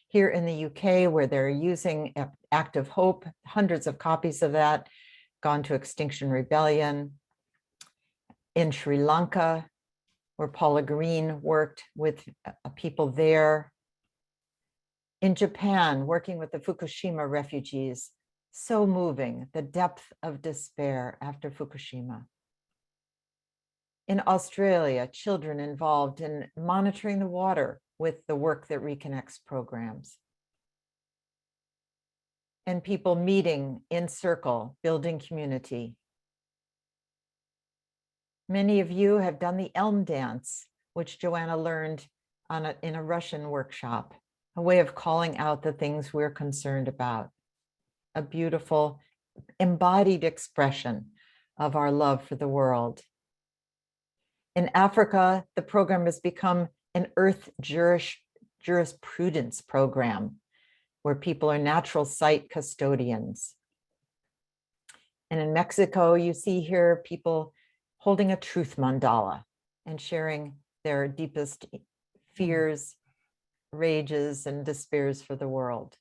Here in the UK, where they're using Act of Hope, hundreds of copies of that, gone to Extinction Rebellion. In Sri Lanka, where Paula Green worked with people there. In Japan, working with the Fukushima refugees. So moving, the depth of despair after Fukushima. In Australia, children involved in monitoring the water with the Work That Reconnects programs. And people meeting in circle, building community. Many of you have done the Elm Dance, which Joanna learned in a Russian workshop, a way of calling out the things we're concerned about. A beautiful embodied expression of our love for the world. In Africa, the program has become an earth jurisprudence program where people are natural site custodians. And in Mexico, you see here people holding a truth mandala and sharing their deepest fears, rages, and despairs for the world.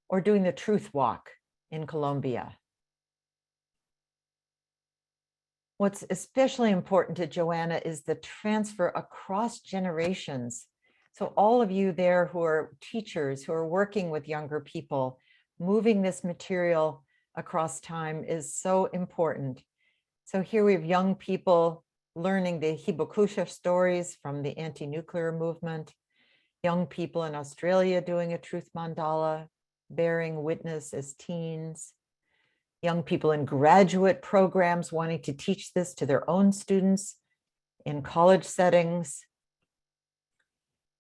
Or doing the truth walk in Colombia. What's especially important to Joanna is the transfer across generations. So all of you there who are teachers, who are working with younger people, moving this material across time is so important. So here we have young people learning the Hibakusha stories from the anti-nuclear movement, young people in Australia doing a truth mandala, bearing witness as teens, young people in graduate programs wanting to teach this to their own students in college settings,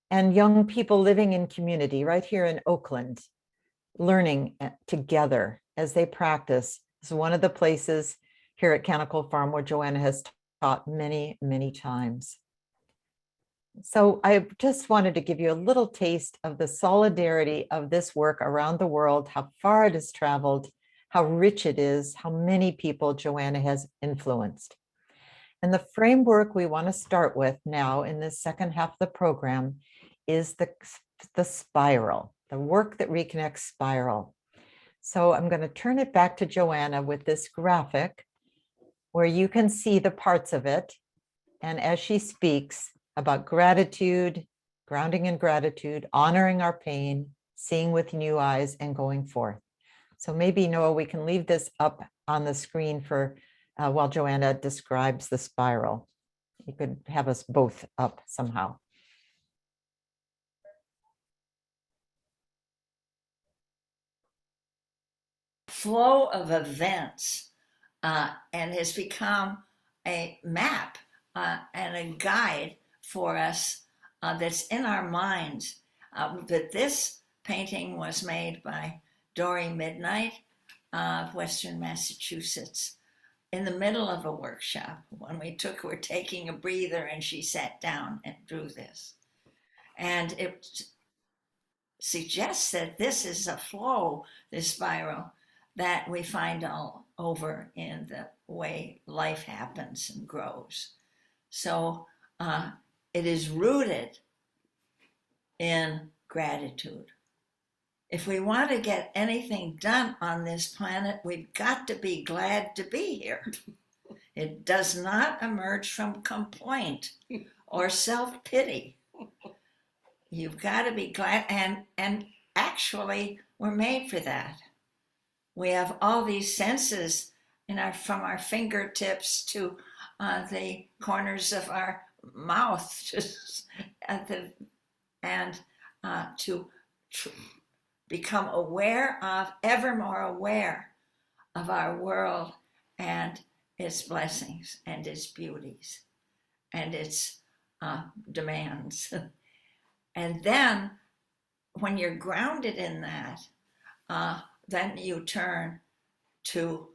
and young people living in community right here in Oakland, learning together as they practice. This is one of the places here at Canticle Farm where Joanna has taught many, many times. So I just wanted to give you a little taste of the solidarity of this work around the world, how far it has traveled, how rich it is, how many people Joanna has influenced. And the framework we want to start with now in this second half of the program is the spiral, the Work That Reconnects spiral. So I'm going to turn it back to Joanna with this graphic where you can see the parts of it. And as she speaks about gratitude, grounding in gratitude, honoring our pain, seeing with new eyes, and going forth. So maybe, Noah, we can leave this up on the screen for while Joanna describes the spiral. You could have us both up somehow. Flow of events and has become a map and a guide for us that's in our minds. But this painting was made by Dory Midnight of Western Massachusetts in the middle of a workshop when we were taking a breather and she sat down and drew this. And it suggests that this is a flow, this spiral, that we find all over in the way life happens and grows. So it is rooted in gratitude. If we want to get anything done on this planet, we've got to be glad to be here. It does not emerge from complaint or self-pity. You've got to be glad, and actually we're made for that. We have all these senses from our fingertips to the corners of our mouth, to become ever more aware of our world and its blessings and its beauties and its demands. And then when you're grounded in that, then you turn to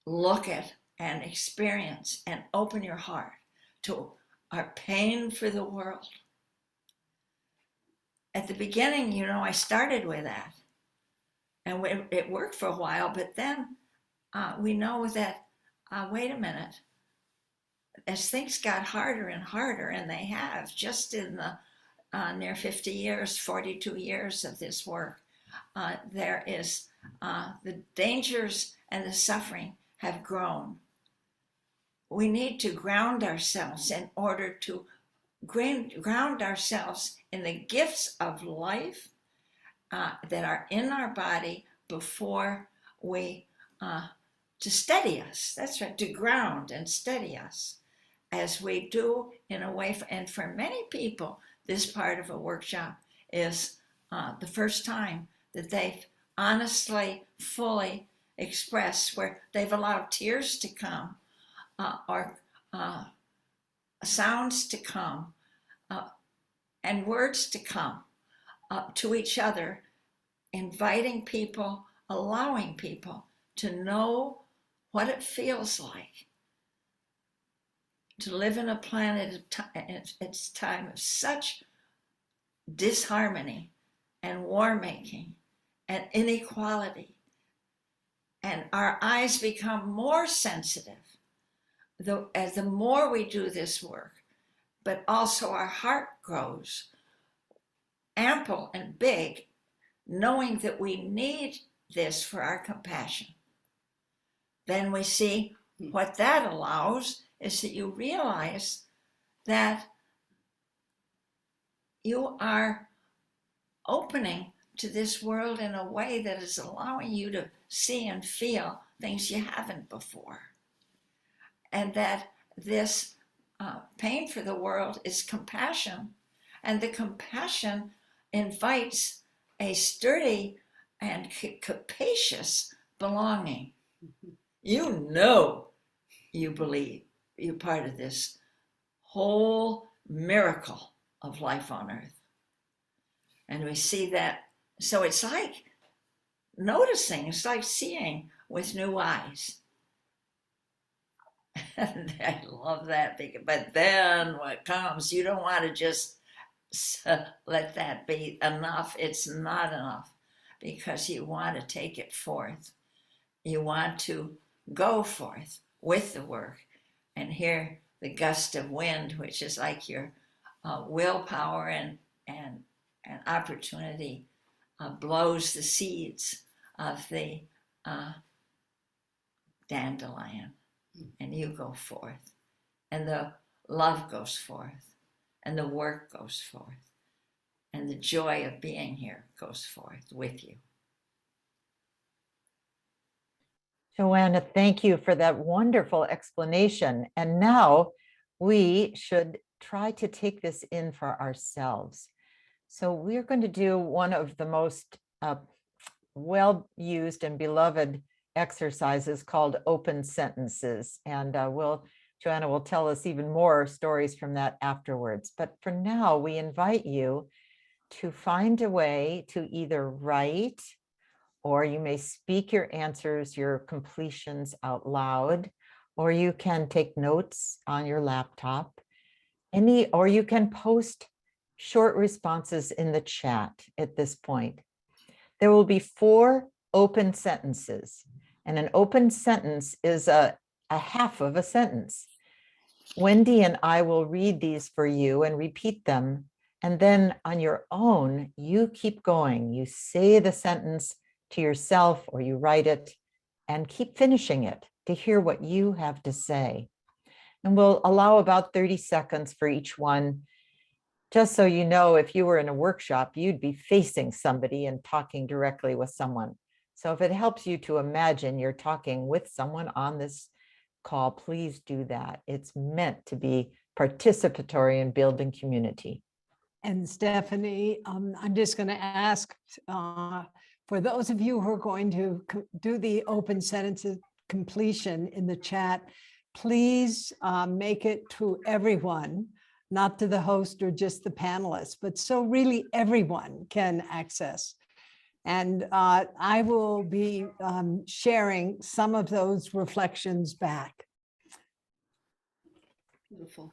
look at and experience and open your heart to our pain for the world. At the beginning, I started with that, and it worked for a while, but then we know that, wait a minute, as things got harder and harder, and they have just in the near 50 years, 42 years of this work, there is the dangers and the suffering have grown. We need to ground ourselves in order to ground ourselves in the gifts of life that are in our body before we, to steady us. That's right, to ground and steady us as we do in a way. And for many people, this part of a workshop is the first time that they've honestly, fully expressed, where they've allowed tears to come or sounds to come and words to come to each other, inviting people, allowing people to know what it feels like to live in a planet at its time of such disharmony and war making and inequality. And our eyes become more sensitive as the more we do this work, but also our heart grows ample and big, knowing that we need this for our compassion. Then we see what that allows is that you realize that you are opening to this world in a way that is allowing you to see and feel things you haven't before. And that this pain for the world is compassion, and the compassion invites a sturdy and capacious belonging. You believe you're part of this whole miracle of life on earth. And we see that. So it's like noticing, it's like seeing with new eyes. And I love that. But then what comes, you don't want to just let that be enough. It's not enough, because you want to take it forth. You want to go forth with the work and hear the gust of wind, which is like your willpower and opportunity blows the seeds of the dandelion, and you go forth, and the love goes forth, and the work goes forth, and the joy of being here goes forth with you. Joanna, thank you for that wonderful explanation. And now we should try to take this in for ourselves. So we're going to do one of the most well-used and beloved exercises called open sentences. And Joanna will tell us even more stories from that afterwards. But for now, we invite you to find a way to either write, or you may speak your answers, your completions out loud, or you can take notes on your laptop, or you can post short responses in the chat at this point. There will be 4 open sentences, and an open sentence is a half of a sentence. Wendy and I will read these for you and repeat them And then on your own, you keep going. You say the sentence to yourself or you write it and keep finishing it to hear what you have to say. And we'll allow about 30 seconds for each one. Just so you know, if you were in a workshop, you'd be facing somebody and talking directly with someone. So if it helps you to imagine you're talking with someone on this call, please do that. It's meant to be participatory in building community. And Stephanie, I'm just going to ask for those of you who are going to do the open sentences completion in the chat, please make it to everyone, not to the host or just the panelists, but so really everyone can access. And I will be sharing some of those reflections back. Beautiful.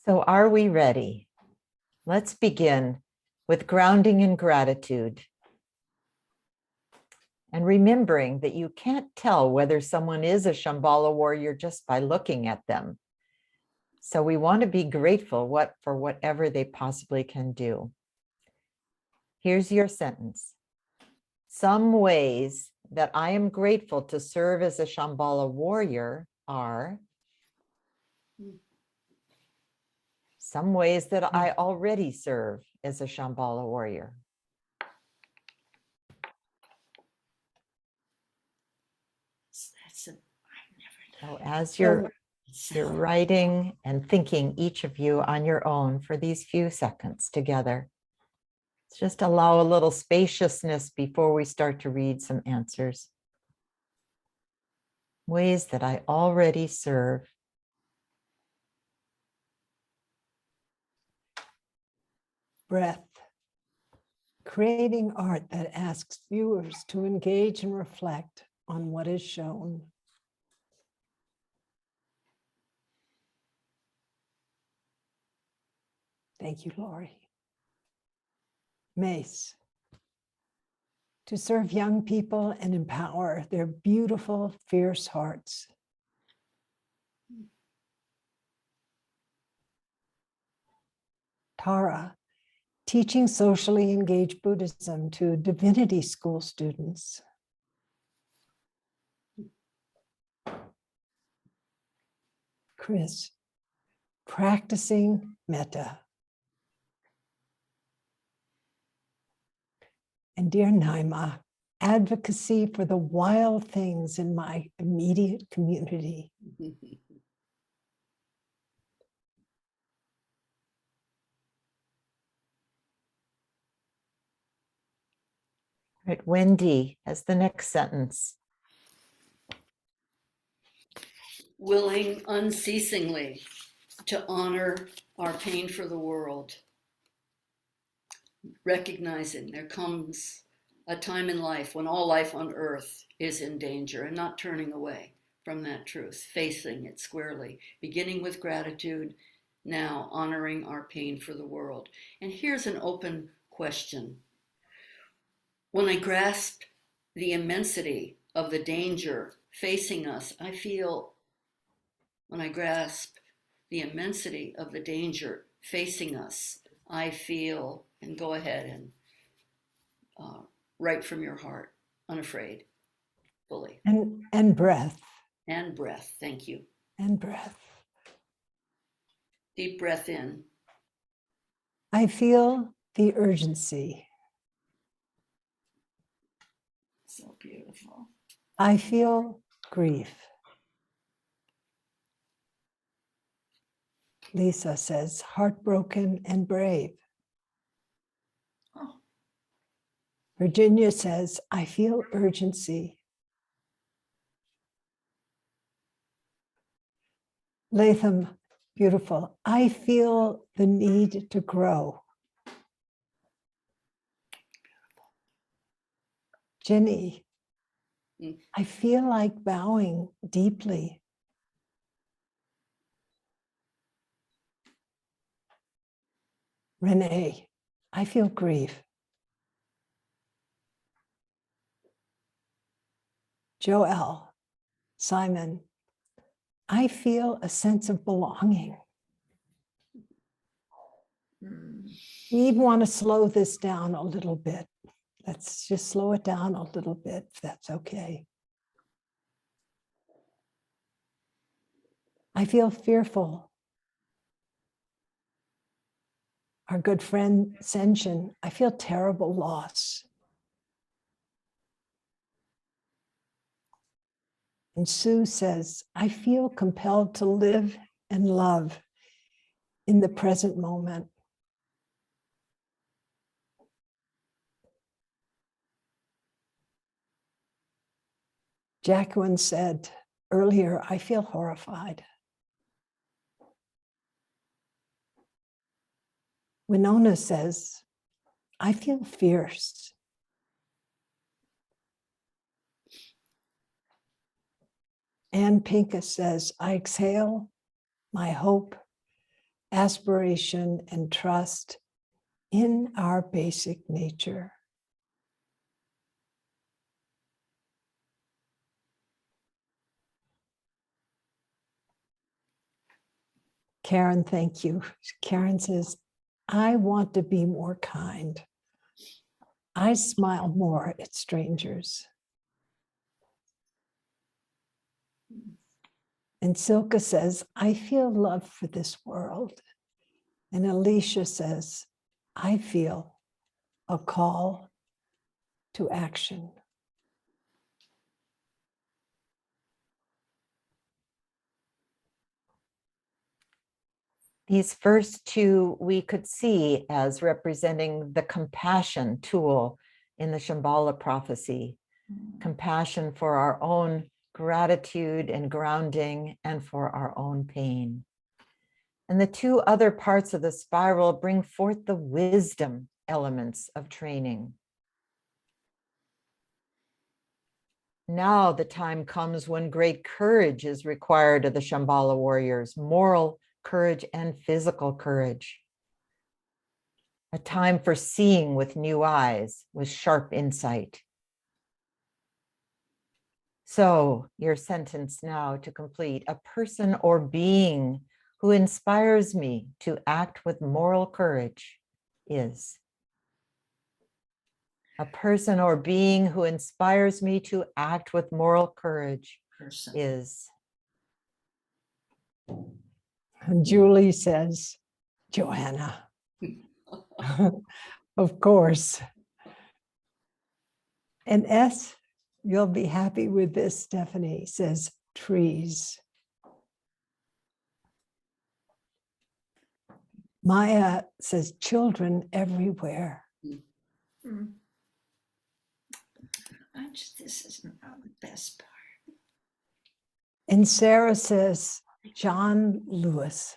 So are we ready? Let's begin with grounding in gratitude. And remembering that you can't tell whether someone is a Shambhala warrior just by looking at them. So we want to be grateful for whatever they possibly can do. Here's your sentence. Some ways that I am grateful to serve as a Shambhala warrior are some ways that I already serve as a Shambhala warrior. So as you're writing and thinking, each of you on your own for these few seconds together, just allow a little spaciousness before we start to read some answers. Ways that I already serve. Breath. Creating art that asks viewers to engage and reflect on what is shown. Thank you, Lori. Mace. To serve young people and empower their beautiful, fierce hearts. Tara. Teaching socially engaged Buddhism to divinity school students. Chris. Practicing metta. And dear Naima, advocacy for the wild things in my immediate community. Right, Wendy, as the next sentence. Willing unceasingly to honor our pain for the world. Recognizing there comes a time in life when all life on earth is in danger, and not turning away from that truth, facing it squarely, beginning with gratitude, now honoring our pain for the world. And here's an open question. When I grasp the immensity of the danger facing us, when I grasp the immensity of the danger facing us, I feel, and go ahead and write from your heart, unafraid, fully. And breath. And breath, thank you. And breath. Deep breath in. I feel the urgency. So beautiful. I feel grief. Lisa says, heartbroken and brave. Oh. Virginia says, I feel urgency. Latham, beautiful. I feel the need to grow. Jenny, I feel like bowing deeply. Renee, I feel grief. Joel, Simon, I feel a sense of belonging. Mm. We even want to slow this down a little bit. Let's just slow it down a little bit, if that's okay. I feel fearful. Our good friend Senshin, I feel terrible loss. And Sue says, I feel compelled to live and love in the present moment. Jacqueline said earlier, I feel horrified. Winona says, I feel fierce. Ann Pincus says, I exhale my hope, aspiration, and trust in our basic nature. Karen, thank you. Karen says, I want to be more kind. I smile more at strangers. And Silka says, I feel love for this world. And Alicia says, I feel a call to action. These first two we could see as representing the compassion tool in the Shambhala prophecy. Compassion for our own gratitude and grounding and for our own pain. And the two other parts of the spiral bring forth the wisdom elements of training. Now the time comes when great courage is required of the Shambhala warriors, moral courage and physical courage. A time for seeing with new eyes, with sharp insight. So your sentence now to complete: a person or being who inspires me to act with moral courage is. A person or being who inspires me to act with moral courage Person. is. And Julie says, Joanna. Of course. And S, you'll be happy with this, Stephanie, says trees. Maya says children everywhere. Mm. This is not the best part. And Sarah says John Lewis.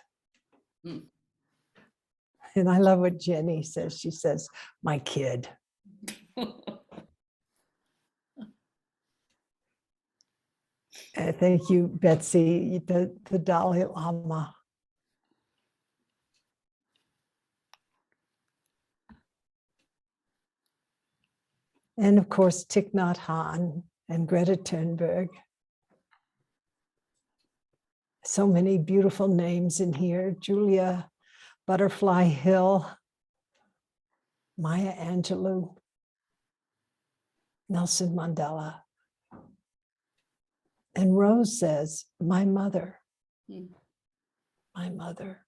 Mm. And I love what Jenny says. She says, my kid. Thank you, Betsy, the Dalai Lama. And of course, Thich Nhat Hanh and Greta Thunberg. So many beautiful names in here. Julia Butterfly Hill, Maya Angelou, Nelson Mandela. And Rose says, my mother, my mother.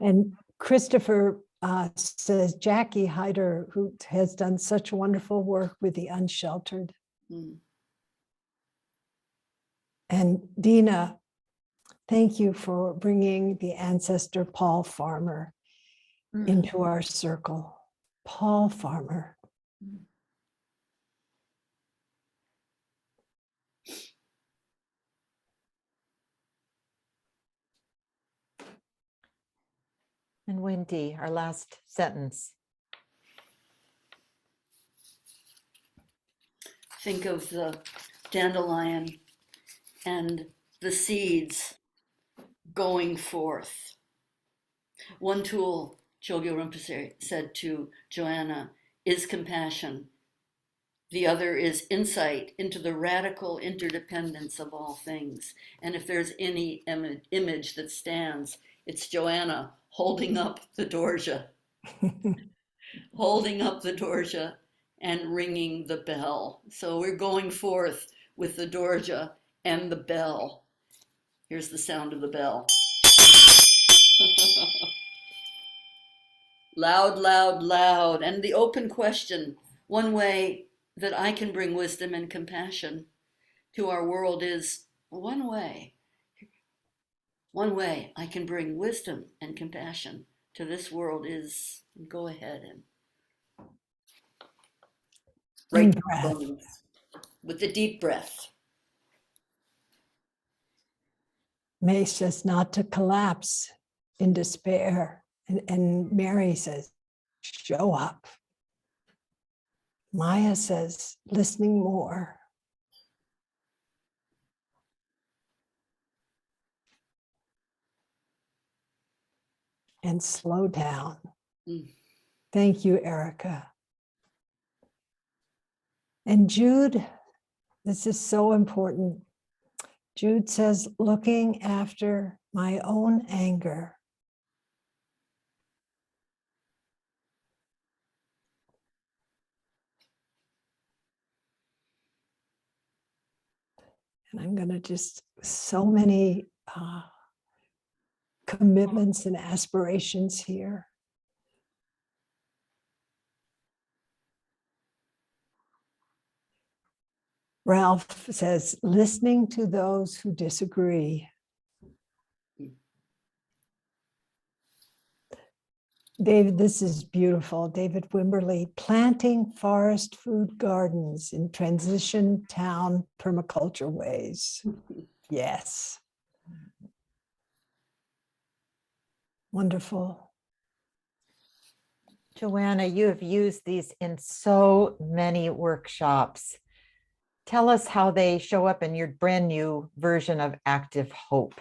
And Christopher says, Jackie Hyder, who has done such wonderful work with the unsheltered. Mm. And Dina, thank you for bringing the ancestor Paul Farmer into our circle. Paul Farmer. And Wendy, our last sentence. Think of the dandelion and the seeds going forth. One tool, Chogyal Rinpoche said to Joanna, is compassion. The other is insight into the radical interdependence of all things. And if there's any image that stands, it's Joanna holding up the Dorja, holding up the Dorja and ringing the bell. So we're going forth with the Dorja and the bell. Here's the sound of the bell. Loud, loud, loud. And the open question, one way that I can bring wisdom and compassion to our world is one way. One way I can bring wisdom and compassion to this world is go ahead and right breath. with the deep breath. Makes us not to collapse in despair. And Mary says, show up. Maya says, listening more. And slow down. Thank you, Erica. And Jude, this is so important. Jude says, looking after my own anger. And I'm going to just, so many commitments and aspirations here. Ralph says, listening to those who disagree. David, this is beautiful. David Wimberly, planting forest food gardens in transition town permaculture ways. Yes. Wonderful. Joanna, you have used these in so many workshops. Tell us how they show up in your brand new version of Active Hope.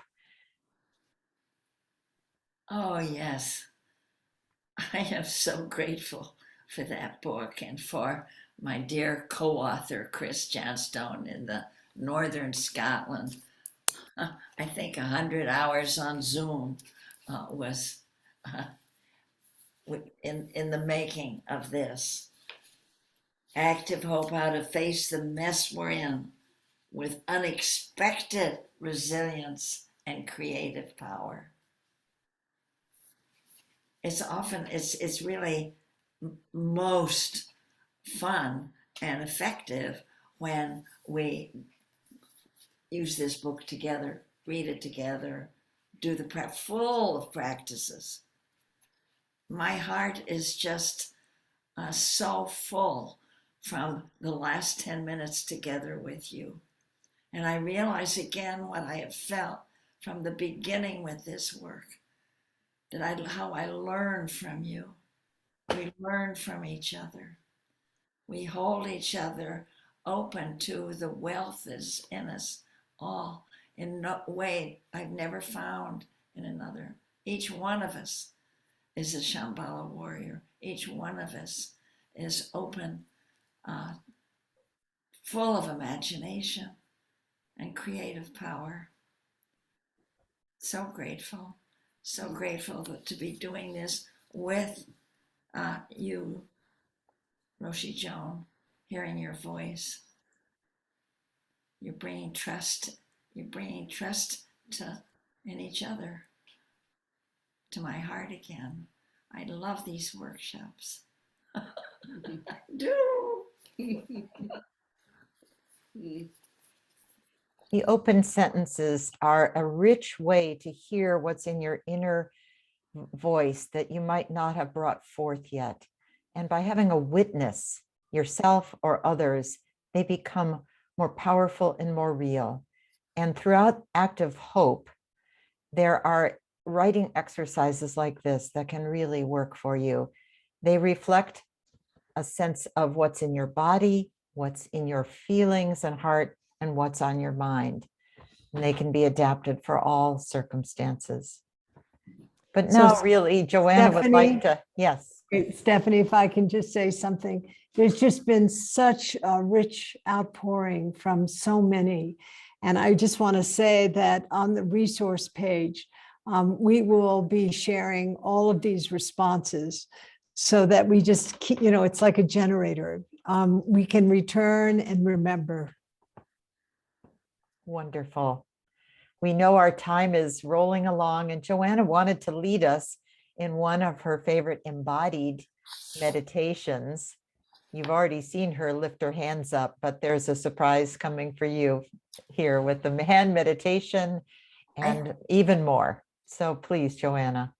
Oh, yes. I am so grateful for that book and for my dear co-author, Chris Johnstone in the Northern Scotland. I think 100 hours on Zoom was in the making of this. Active Hope, how to face the mess we're in with unexpected resilience and creative power. It's really most fun and effective when we use this book together, read it together, do the prep, full of practices. My heart is just so full from the last 10 minutes together with you. And I realize again what I have felt from the beginning with this work, how I learn from you. We learn from each other. We hold each other open to the wealth that's in us all in a way I've never found in another. Each one of us is a Shambhala warrior. Each one of us is open, full of imagination and creative power. So grateful to be doing this with you, Roshi Joan, hearing your voice. You're bringing trust in each other, to my heart again. I love these workshops. I do. The open sentences are a rich way to hear what's in your inner voice that you might not have brought forth yet. And by having a witness, yourself or others, they become more powerful and more real. And throughout Active Hope, there are writing exercises like this that can really work for you. They reflect a sense of what's in your body, what's in your feelings and heart, and what's on your mind. And they can be adapted for all circumstances. But now, really, Joanna would like to, yes. Great. Stephanie, if I can just say something, there's just been such a rich outpouring from so many. And I just want to say that on the resource page, we will be sharing all of these responses so that we just keep, it's like a generator. We can return and remember. Wonderful. We know our time is rolling along, and Joanna wanted to lead us in one of her favorite embodied meditations. You've already seen her lift her hands up, but there's a surprise coming for you here with the hand meditation and even more. So please, Joanna.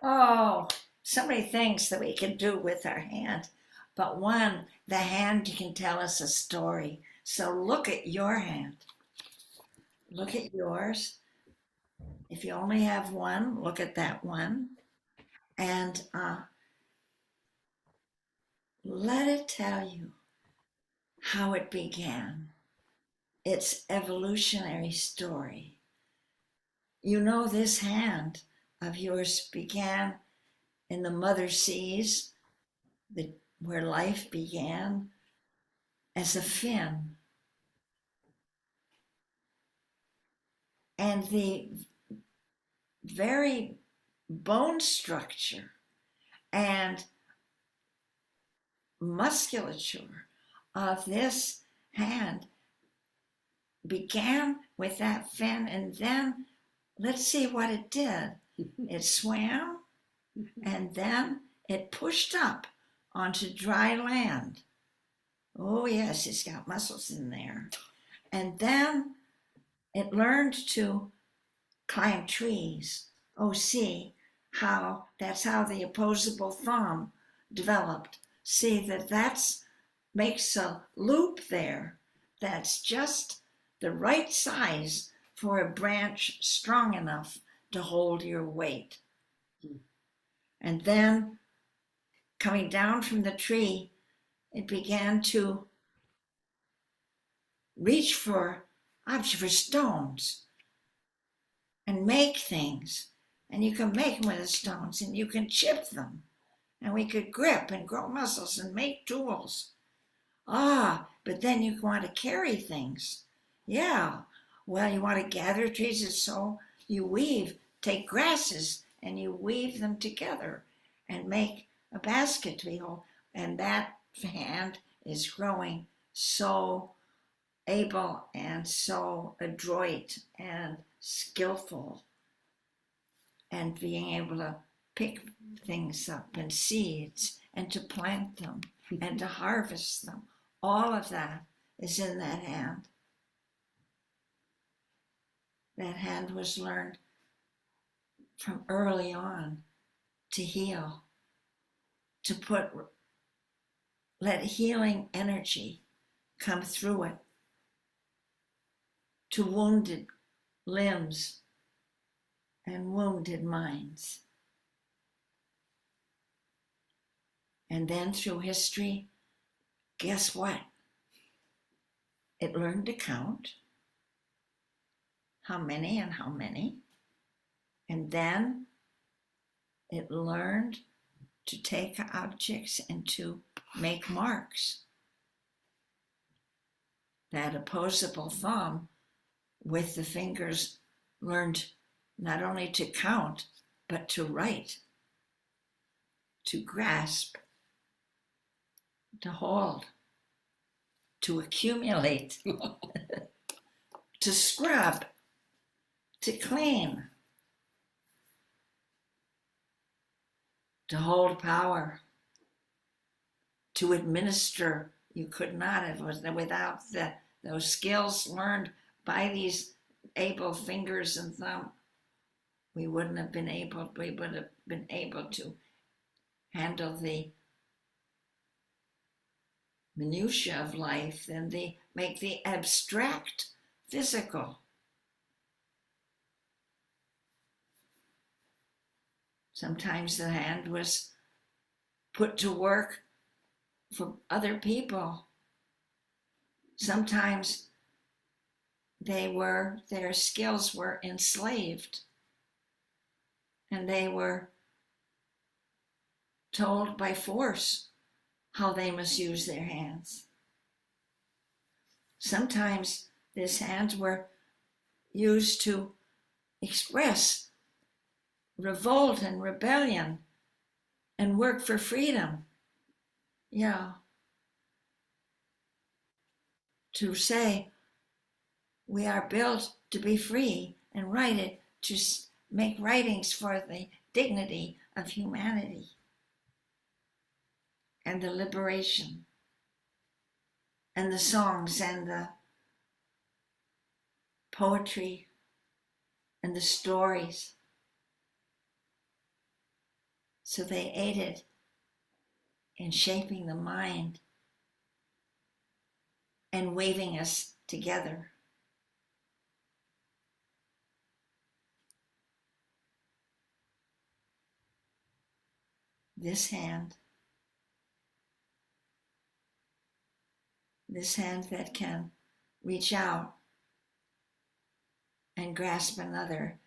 Oh, so many things that we can do with our hand. But one, the hand can tell us a story. So look at your hand. Look at yours. If you only have one, look at that one. And let it tell you how it began, its evolutionary story. You know, this hand of yours began in the mother seas, where life began, as a fin. And the very bone structure and musculature of this hand began with that fin, and then let's see what it did. It swam, and then it pushed up onto dry land. Oh yes, it's got muscles in there. And then it learned to climb trees. Oh, see how that's how the opposable thumb developed. See that's makes a loop there that's just the right size for a branch strong enough to hold your weight. And then coming down from the tree, it began to reach for stones and make things. And you can make them with the stones, and you can chip them. And we could grip and grow muscles and make tools. But then you want to carry things. Yeah. Well, you want to gather trees, so you weave, take grasses, and you weave them together and make a basket to be whole. And that hand is growing so able and so adroit and skillful, and being able to pick things up and seeds and to plant them and to harvest them. All of that is in that hand. That hand was learned from early on to heal, to let healing energy come through it to wounded limbs and wounded minds. And then through history, guess what? It learned to count. How many and how many. And then it learned to take objects and to make marks. That opposable thumb with the fingers learned not only to count, but to write, to grasp, to hold, to accumulate, to scrub, to clean, to hold power, to administer. You could not have, without those skills learned by these able fingers and thumb, we would have been able to handle the minutiae of life and make the abstract physical. Sometimes the hand was put to work for other people. Sometimes their skills were enslaved, and they were told by force how they must use their hands. Sometimes these hands were used to express revolt and rebellion and work for freedom. Yeah. To say we are built to be free and write it, to make writings for the dignity of humanity and the liberation and the songs and the poetry and the stories. So they aided in shaping the mind and weaving us together. This hand that can reach out and grasp another,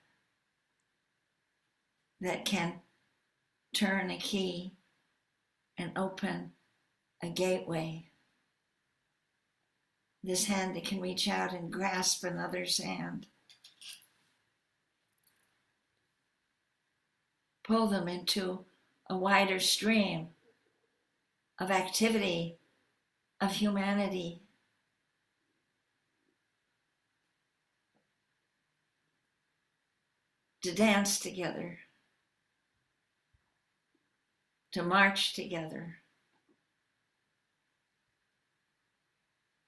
that can turn a key and open a gateway. This hand that can reach out and grasp another's hand. Pull them into a wider stream of activity, of humanity. To dance together, to march together,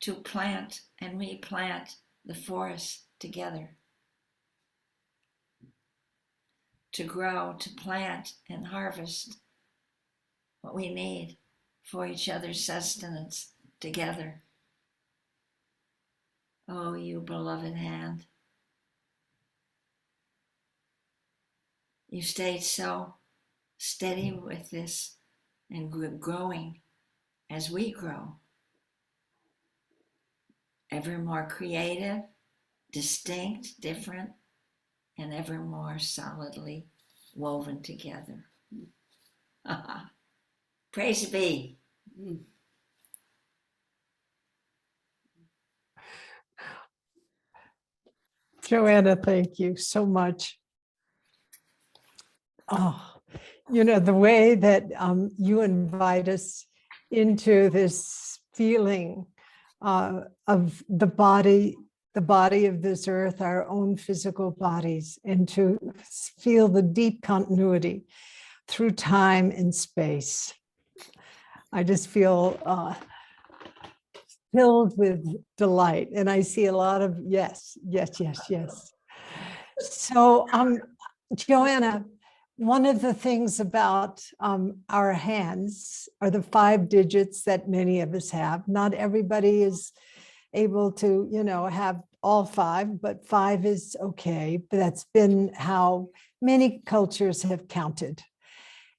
to plant and replant the forest together, to grow, to plant and harvest what we need for each other's sustenance together. Oh, you beloved hand. You stayed so steady with this and growing as we grow. Ever more creative, distinct, different, and ever more solidly woven together. Praise be. Joanna, thank you so much. Oh, you know, the way that you invite us into this feeling of the body of this earth, our own physical bodies, and to feel the deep continuity through time and space. I just feel filled with delight, and I see a lot of yes. So, Joanna, one of the things about our hands are the 5 digits that many of us have. Not everybody is able to, have all 5, but 5 is okay. But that's been how many cultures have counted.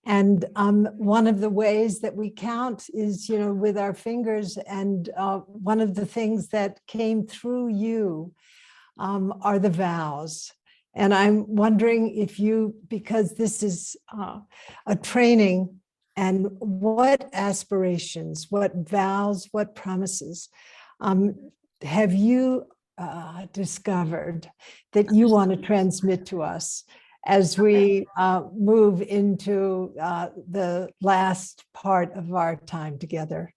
And one of the ways that we count is, with our fingers. And one of the things that came through you are the vows. And I'm wondering if you, because this is a training, and what aspirations, what vows, what promises have you discovered that you want to transmit to us as we move into the last part of our time together?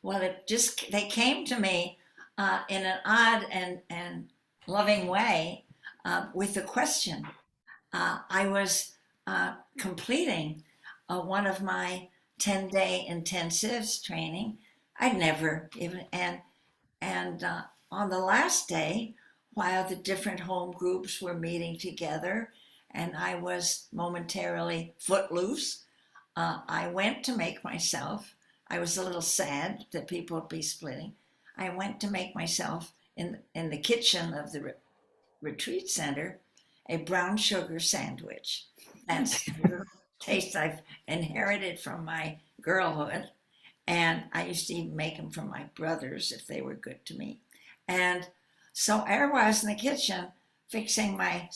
Well, they came to me in an odd and loving way with a question. I was completing one of my 10-day intensives training. I'd never even, and on the last day, while the different home groups were meeting together and I was momentarily footloose, I went to make myself, I was a little sad that people would be splitting. I went to make myself in the kitchen of the retreat center a brown sugar sandwich. That's the taste I've inherited from my girlhood. And I used to even make them for my brothers if they were good to me. And so I was in the kitchen fixing my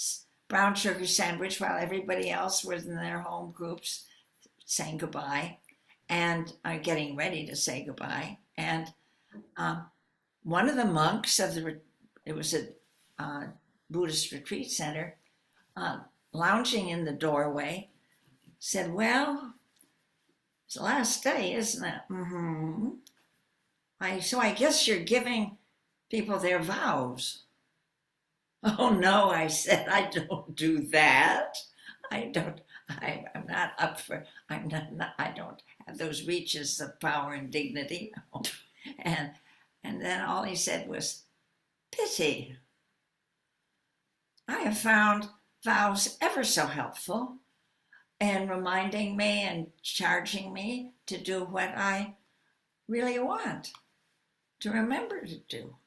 brown sugar sandwich while everybody else was in their home groups saying goodbye and are getting ready to say goodbye. And one of the monks of it was a Buddhist retreat center, lounging in the doorway, said, "Well, it's the last day, isn't it?" Mm-hmm. So I guess you're giving people their vows. "Oh no," I said, "I don't do that. I'm not up for, I don't have those reaches of power and dignity." And then all he said was, "Pity. I have found vows ever so helpful in reminding me and charging me to do what I really want to remember to do."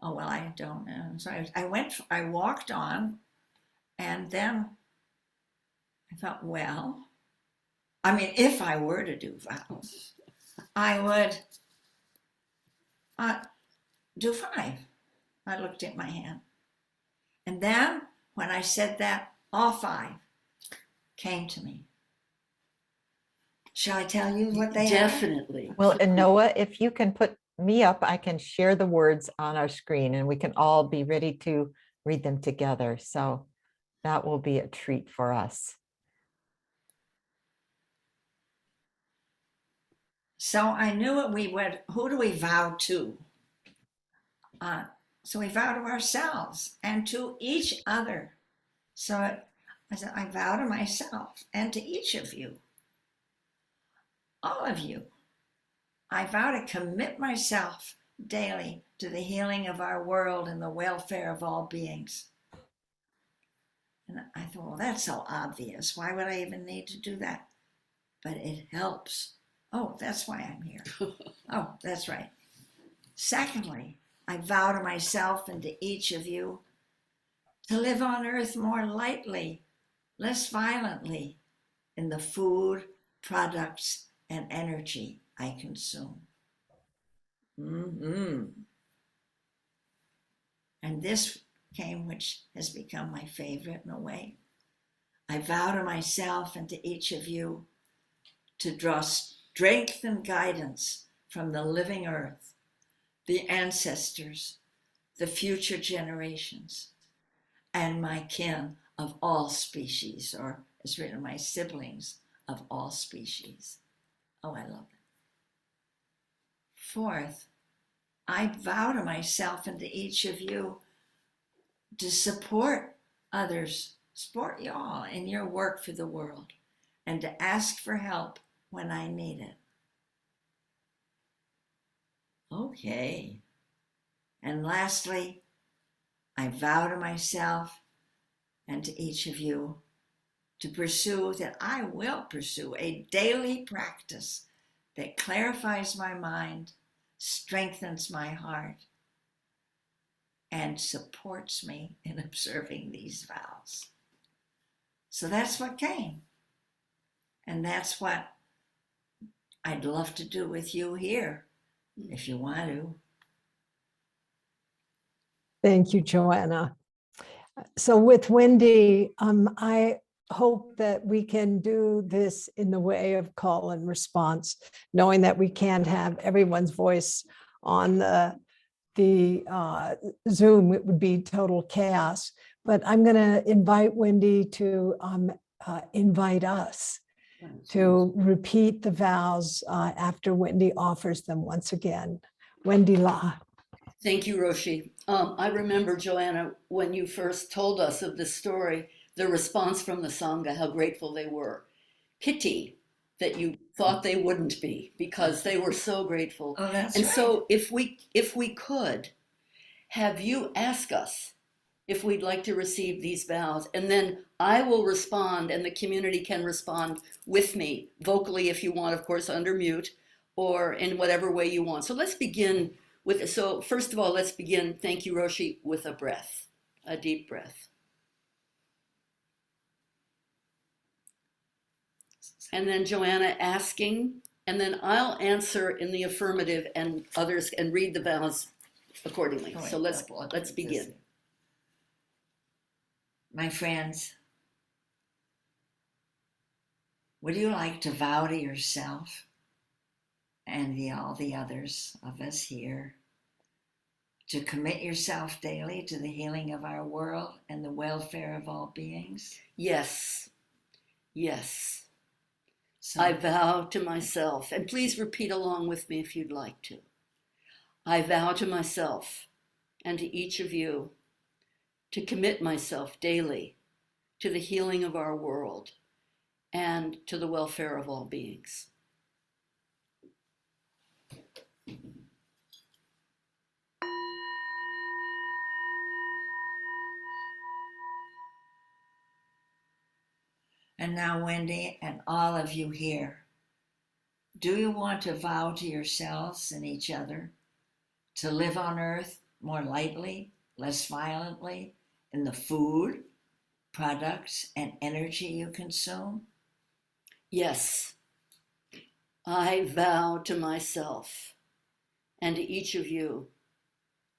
"Oh, well, I don't know." So I walked on, and then I thought, well, I mean, if I were to do vows, I would do 5. I looked at my hand. And then when I said that, all 5 came to me. Shall I tell you what they are? Definitely. Well, and Noah, if you can put me up, I can share the words on our screen and we can all be ready to read them together. So that will be a treat for us. So I knew what we would, who do we vow to? So we vow to ourselves and to each other. So I said, I vow to myself and to each of you, all of you. I vow to commit myself daily to the healing of our world and the welfare of all beings. And I thought, well, that's so obvious. Why would I even need to do that? But it helps. Oh, that's why I'm here. Oh, that's right. Secondly, I vow to myself and to each of you to live on earth more lightly, less violently in the food, products, and energy I consume. Mm-hmm. And this came, which has become my favorite in a way. I vow to myself and to each of you to draw strength and guidance from the living earth, the ancestors, the future generations, and my kin of all species, or as written, my siblings of all species. Oh, I love it. Fourth, I vow to myself and to each of you to support others, support y'all in your work for the world, and to ask for help when I need it. Okay. And lastly, I vow to myself and to each of you to pursue, that I will pursue, a daily practice that clarifies my mind, strengthens my heart, and supports me in observing these vows. So that's what came. And that's what I'd love to do with you here, if you want to. Thank you, Joanna. So with Wendy, I hope that we can do this in the way of call and response, knowing that we can't have everyone's voice on the Zoom. It would be total chaos. But I'm going to invite Wendy to invite us to repeat the vows after Wendy offers them once again. Wendy La. Thank you, Roshi. I remember, Joanna, when you first told us of this story, the response from the Sangha, how grateful they were. Pity that you thought they wouldn't be, because they were so grateful. Oh, that's and right. so if we could have you ask us if we'd like to receive these vows, and then I will respond and the community can respond with me, vocally if you want, of course, under mute, or in whatever way you want. So let's begin with, so first of all, let's begin, thank you, Roshi, with a breath, a deep breath. And then Joanna asking, and then I'll answer in the affirmative and others can read the vows accordingly. So let's begin. My friends, Would you like to vow to yourself and all the others of us here to commit yourself daily to the healing of our world and the welfare of all beings? Yes. Yes. So, I vow to myself, and please repeat along with me if you'd like to. I vow to myself and to each of you to commit myself daily to the healing of our world and to the welfare of all beings. and now, Wendy, and all of you here, do you want to vow to yourselves and each other to live on earth more lightly, less violently, in the food, products, and energy you consume? Yes, I vow to myself and to each of you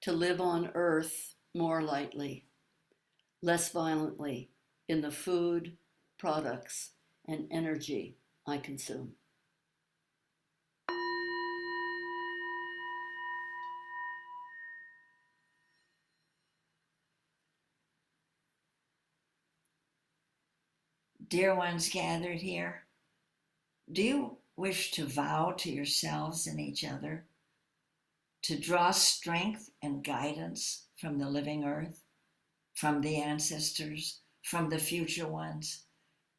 to live on earth more lightly, less violently in the food, products, and energy I consume. Dear ones gathered here, do you wish to vow to yourselves and each other to draw strength and guidance from the living earth, from the ancestors, from the future ones,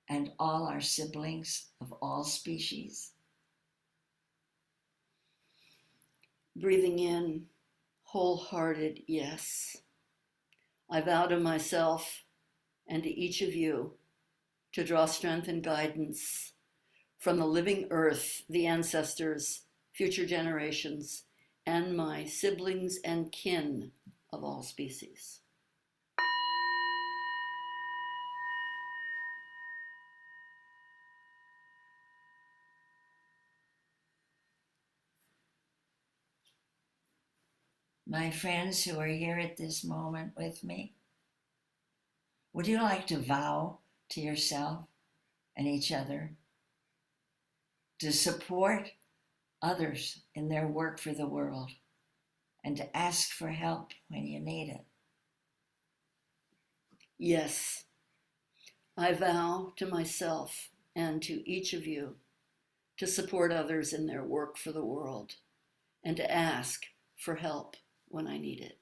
and all our siblings of all species? Breathing in, wholehearted yes. I vow to myself and to each of you to draw strength and guidance from the living earth, the ancestors, future generations, and my siblings and kin of all species. My friends who are here at this moment with me, would you like to vow to yourself and each other to support others in their work for the world and to ask for help when you need it? Yes, I vow to myself and to each of you to support others in their work for the world and to ask for help when I need it.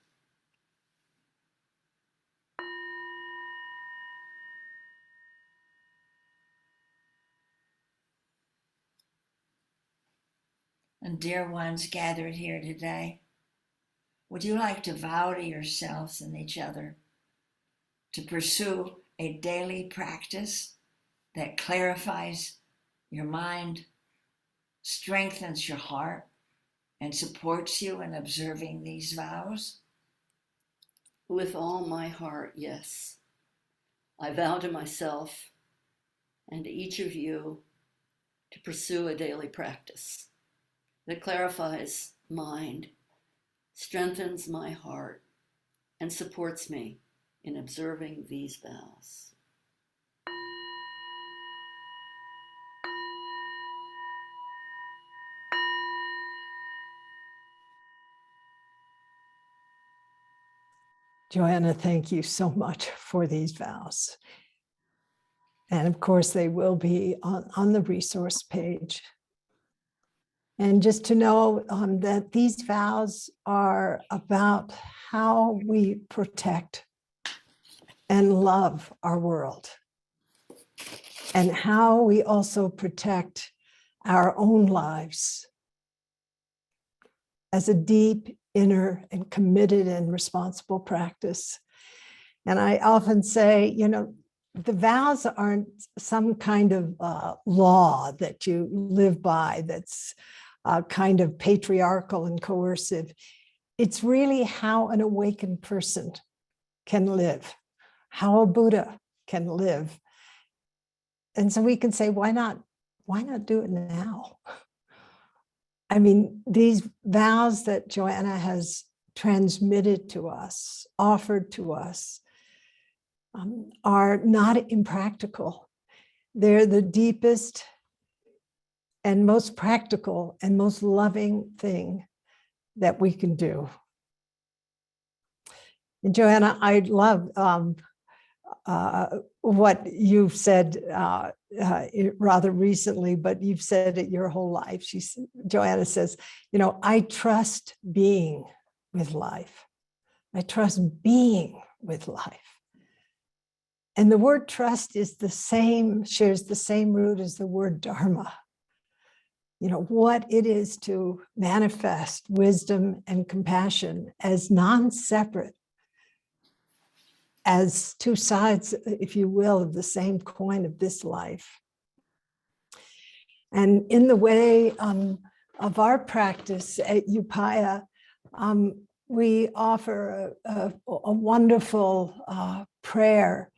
And dear ones gathered here today, would you like to vow to yourselves and each other to pursue a daily practice that clarifies your mind, strengthens your heart, and supports you in observing these vows? With all my heart, yes. I vow to myself and to each of you to pursue a daily practice that clarifies mind, strengthens my heart, and supports me in observing these vows. Joanna, thank you so much for these vows. And of course, they will be on the resource page. And just to know that these vows are about how we protect and love our world, and how we also protect our own lives as a deep, inner, and committed and responsible practice. And I often say, you know, the vows aren't some kind of law that you live by that's kind of patriarchal and coercive. It's really how an awakened person can live, how a Buddha can live. And so we can say, why not do it now? I mean, these vows that Joanna has transmitted to us, offered to us, are not impractical. They're the deepest and most practical and most loving thing that we can do. And Joanna, I love what you've said rather recently, but you've said it your whole life. Joanna says, I trust being with life. I trust being with life. And the word trust is shares the same root as the word dharma. What it is to manifest wisdom and compassion as non-separate, as two sides, if you will, of the same coin of this life. And in the way of our practice at Upaya, we offer a wonderful prayer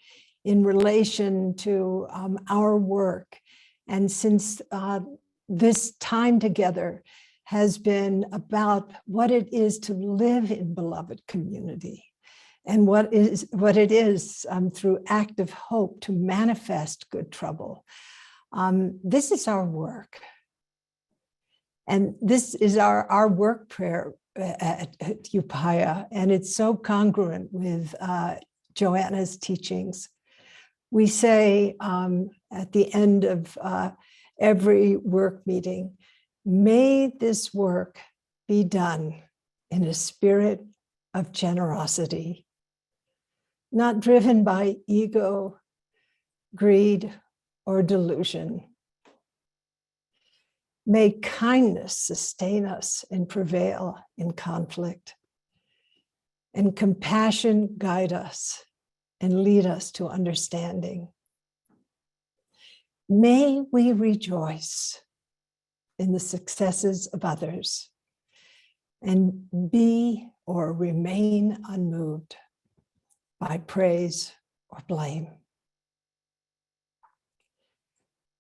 in relation to our work. And since this time together has been about what it is to live in beloved community, and what it is through active hope to manifest good trouble. This is our work. And this is our work prayer at Upaya, and it's so congruent with Joanna's teachings. We say at the end of every work meeting, may this work be done in a spirit of generosity, not driven by ego, greed, or delusion. May kindness sustain us and prevail in conflict, and compassion guide us and lead us to understanding. May we rejoice in the successes of others and be or remain unmoved by praise or blame.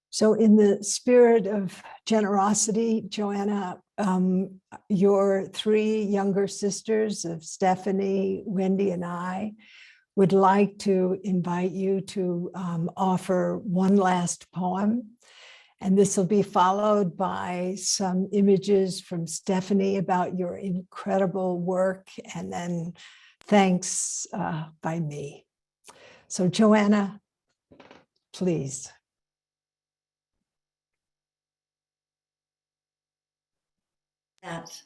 So in the spirit of generosity, Joanna, your three younger sisters of Stephanie, Wendy, and I would like to invite you to offer one last poem. And this will be followed by some images from Stephanie about your incredible work, and then thanks by me. So Joanna, please. That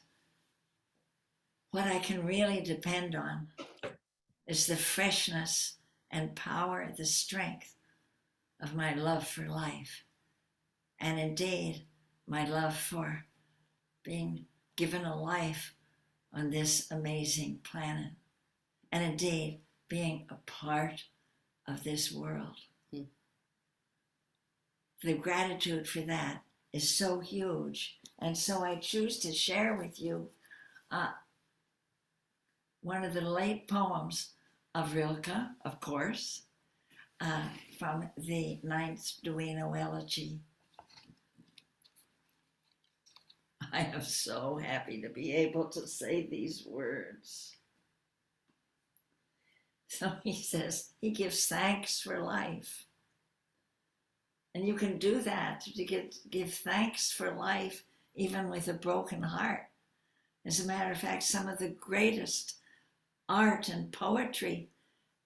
what I can really depend on is the freshness and power, the strength of my love for life. And indeed, my love for being given a life on this amazing planet. And indeed, being a part of this world. The gratitude for that is so huge. And so I choose to share with you one of the late poems of Rilke, of course, from the Ninth Duino Elegy. I am so happy to be able to say these words. So he says, he gives thanks for life. And you can do that, to give thanks for life, even with a broken heart. As a matter of fact, some of the greatest art and poetry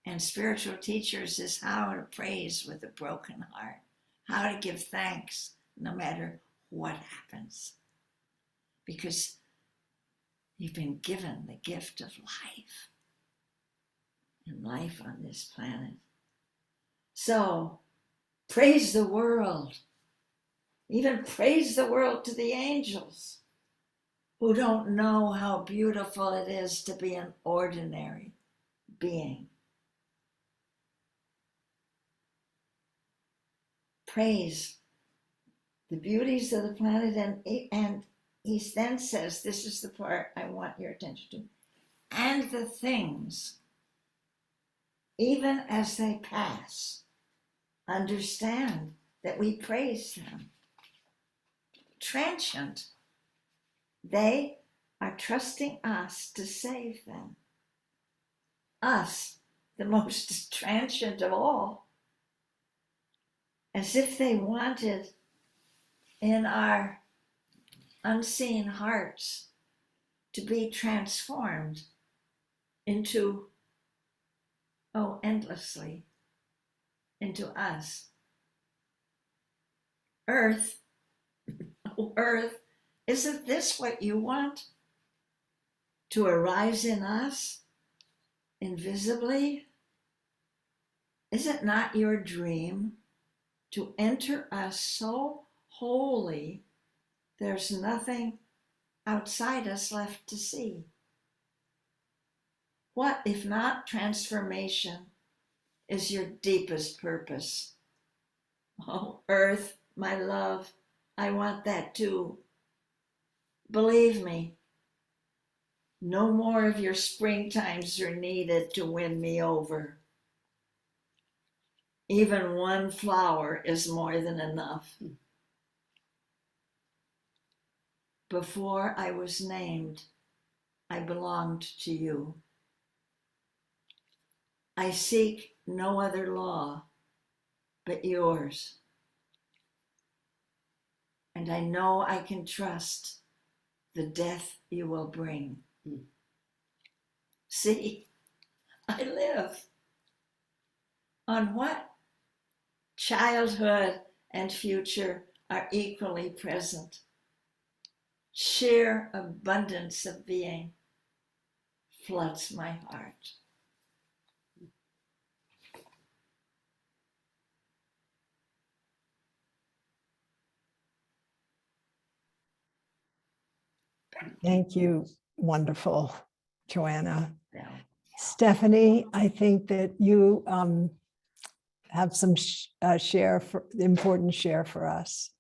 and spiritual teachers is how to praise with a broken heart, how to give thanks no matter what happens. Because you've been given the gift of life and life on this planet. So praise the world. Even praise the world to the angels who don't know how beautiful it is to be an ordinary being. Praise the beauties of the planet, and he then says, this is the part I want your attention to, and the things, even as they pass, understand that we praise them. Transient. They are trusting us to save them. Us, the most transient of all. As if they wanted in our unseen hearts to be transformed into, oh, endlessly, into us. Earth, oh, Earth, isn't this what you want? To arise in us invisibly? Is it not your dream to enter us so wholly there's nothing outside us left to see? What if not transformation is your deepest purpose? Oh, Earth, my love, I want that too. Believe me, no more of your springtimes are needed to win me over. Even one flower is more than enough. Before I was named, I belonged to you. I seek no other law but yours. And I know I can trust the death you will bring. See, I live. On what? Childhood and future are equally present. Sheer abundance of being floods my heart. Thank you. Wonderful, Joanna. Yeah. Stephanie, I think that you have some important share for us.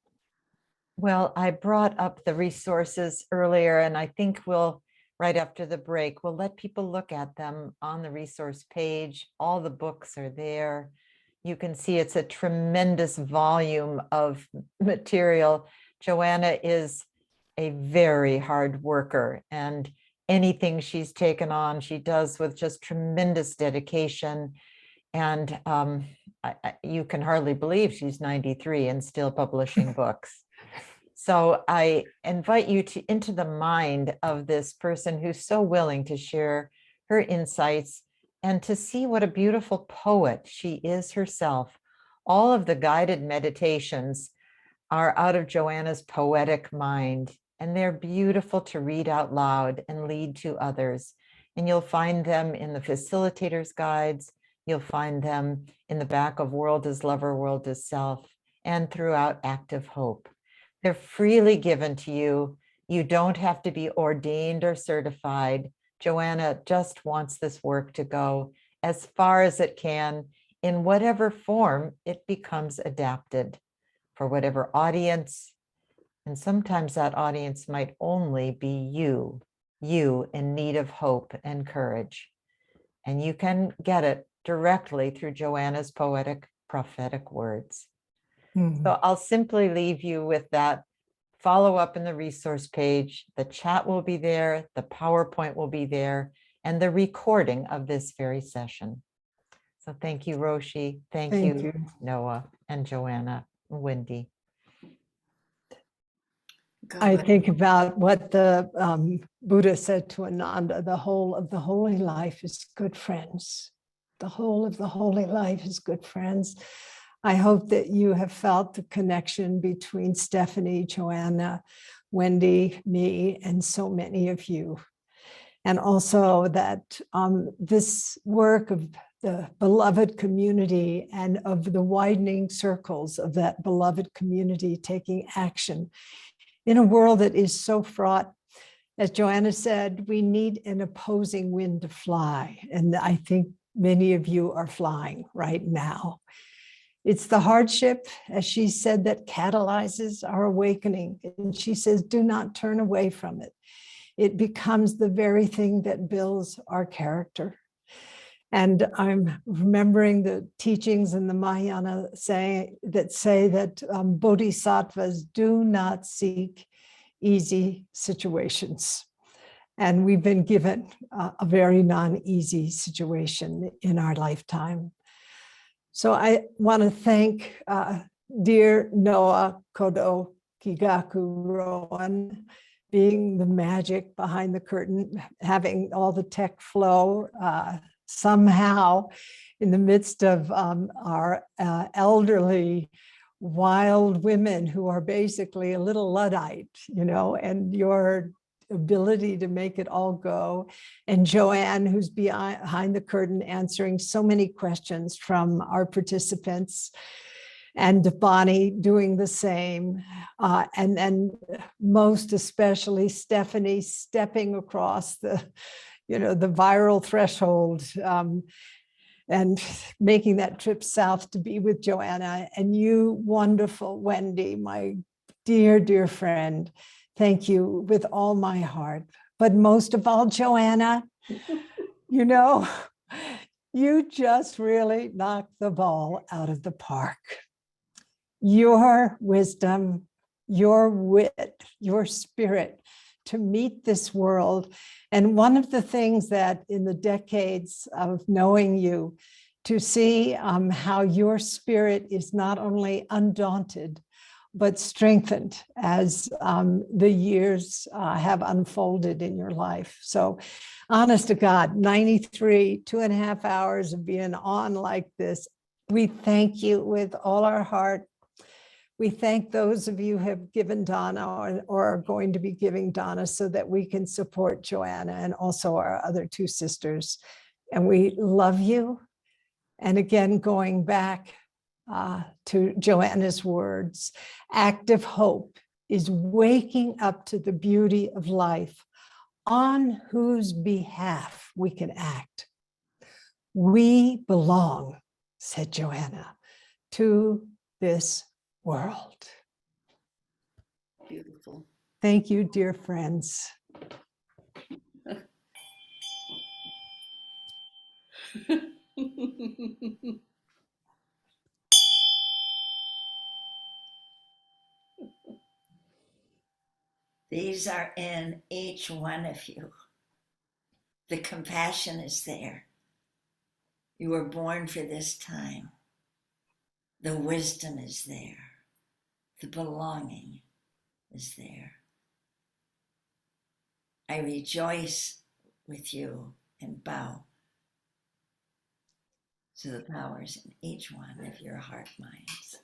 Well, I brought up the resources earlier, and I think right after the break, we'll let people look at them on the resource page. All the books are there. You can see it's a tremendous volume of material. Joanna is a very hard worker, and anything she's taken on, she does with just tremendous dedication. And you can hardly believe she's 93 and still publishing books. So I invite you into the mind of this person who's so willing to share her insights and to see what a beautiful poet she is herself. All of the guided meditations are out of Joanna's poetic mind, and they're beautiful to read out loud and lead to others. And you'll find them in the facilitator's guides. You'll find them in the back of World is Lover, World is Self, and throughout Active Hope. They're freely given to you. You don't have to be ordained or certified. Joanna just wants this work to go as far as it can in whatever form it becomes adapted for whatever audience. And sometimes that audience might only be you in need of hope and courage. And you can get it directly through Joanna's poetic, prophetic words. So I'll simply leave you with that. Follow up in the resource page. The chat will be there, the PowerPoint will be there, and the recording of this very session. So thank you, Roshi. Thank you, Noah and Joanna, and Wendy. I think about what the Buddha said to Ananda, the whole of the holy life is good friends. The whole of the holy life is good friends. I hope that you have felt the connection between Stephanie, Joanna, Wendy, me, and so many of you. And also that this work of the beloved community and of the widening circles of that beloved community taking action in a world that is so fraught. As Joanna said, we need an opposing wind to fly. And I think many of you are flying right now. It's the hardship, as she said, that catalyzes our awakening. And she says, do not turn away from it. It becomes the very thing that builds our character. And I'm remembering the teachings in the Mahayana say that bodhisattvas do not seek easy situations. And we've been given a very non-easy situation in our lifetime. So I want to thank dear Noah Kodo Kigaku Rowan, being the magic behind the curtain, having all the tech flow somehow in the midst of our elderly, wild women who are basically a little Luddite, and your ability to make it all go. And Joanne, who's behind the curtain answering so many questions from our participants, and Bonnie doing the same. And then most especially Stephanie stepping across the viral threshold and making that trip south to be with Joanna. And you, wonderful Wendy, my dear, dear friend. Thank you with all my heart. But most of all, Joanna, you just really knocked the ball out of the park. Your wisdom, your wit, your spirit to meet this world. And one of the things that in the decades of knowing you, to see how your spirit is not only undaunted, but strengthened as the years have unfolded in your life. So honest to God, 93, 2.5 hours of being on like this, we thank you with all our heart. We thank those of you who have given Donna or are going to be giving Donna so that we can support Joanna and also our other two sisters. And we love you. And again, going back to Joanna's words, active hope is waking up to the beauty of life on whose behalf we can act. We belong, said Joanna, to this world. Beautiful. Thank you, dear friends. These are in each one of you. The compassion is there. You were born for this time. The wisdom is there. The belonging is there. I rejoice with you and bow to the powers in each one of your heart minds.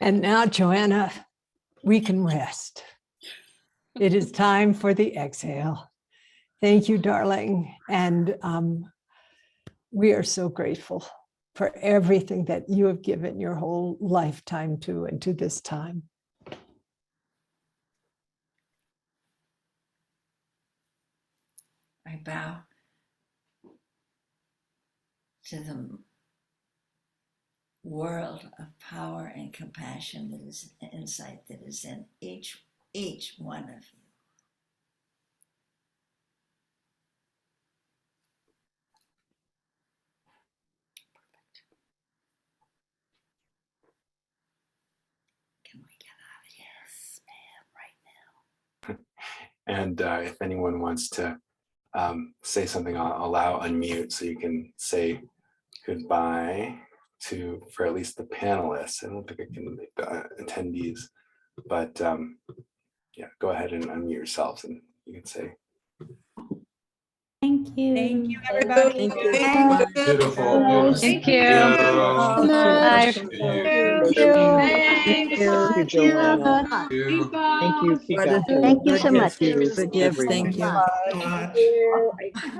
And now, Joanna, we can rest. It is time for the exhale. Thank you, darling. And we are so grateful for everything that you have given your whole lifetime to and to this time. I bow to the world of power and compassion that is insight that is in each one of you. Can we get out of here? Yes, ma'am, right now. And if anyone wants to say something, I'll allow unmute so you can say goodbye for at least the panelists. I don't think I can make the attendees, but yeah, go ahead and unmute yourselves and you can say. Thank you. Thank you, everybody. Thank you. you. Beautiful, beautiful. Thank you. Bye. Thank you. Thank you. Thank you, Joanna. Thank you. Thank you, Kika. Thank you so much. Thank you, Good gifts. everyone. Thank you. Thank you.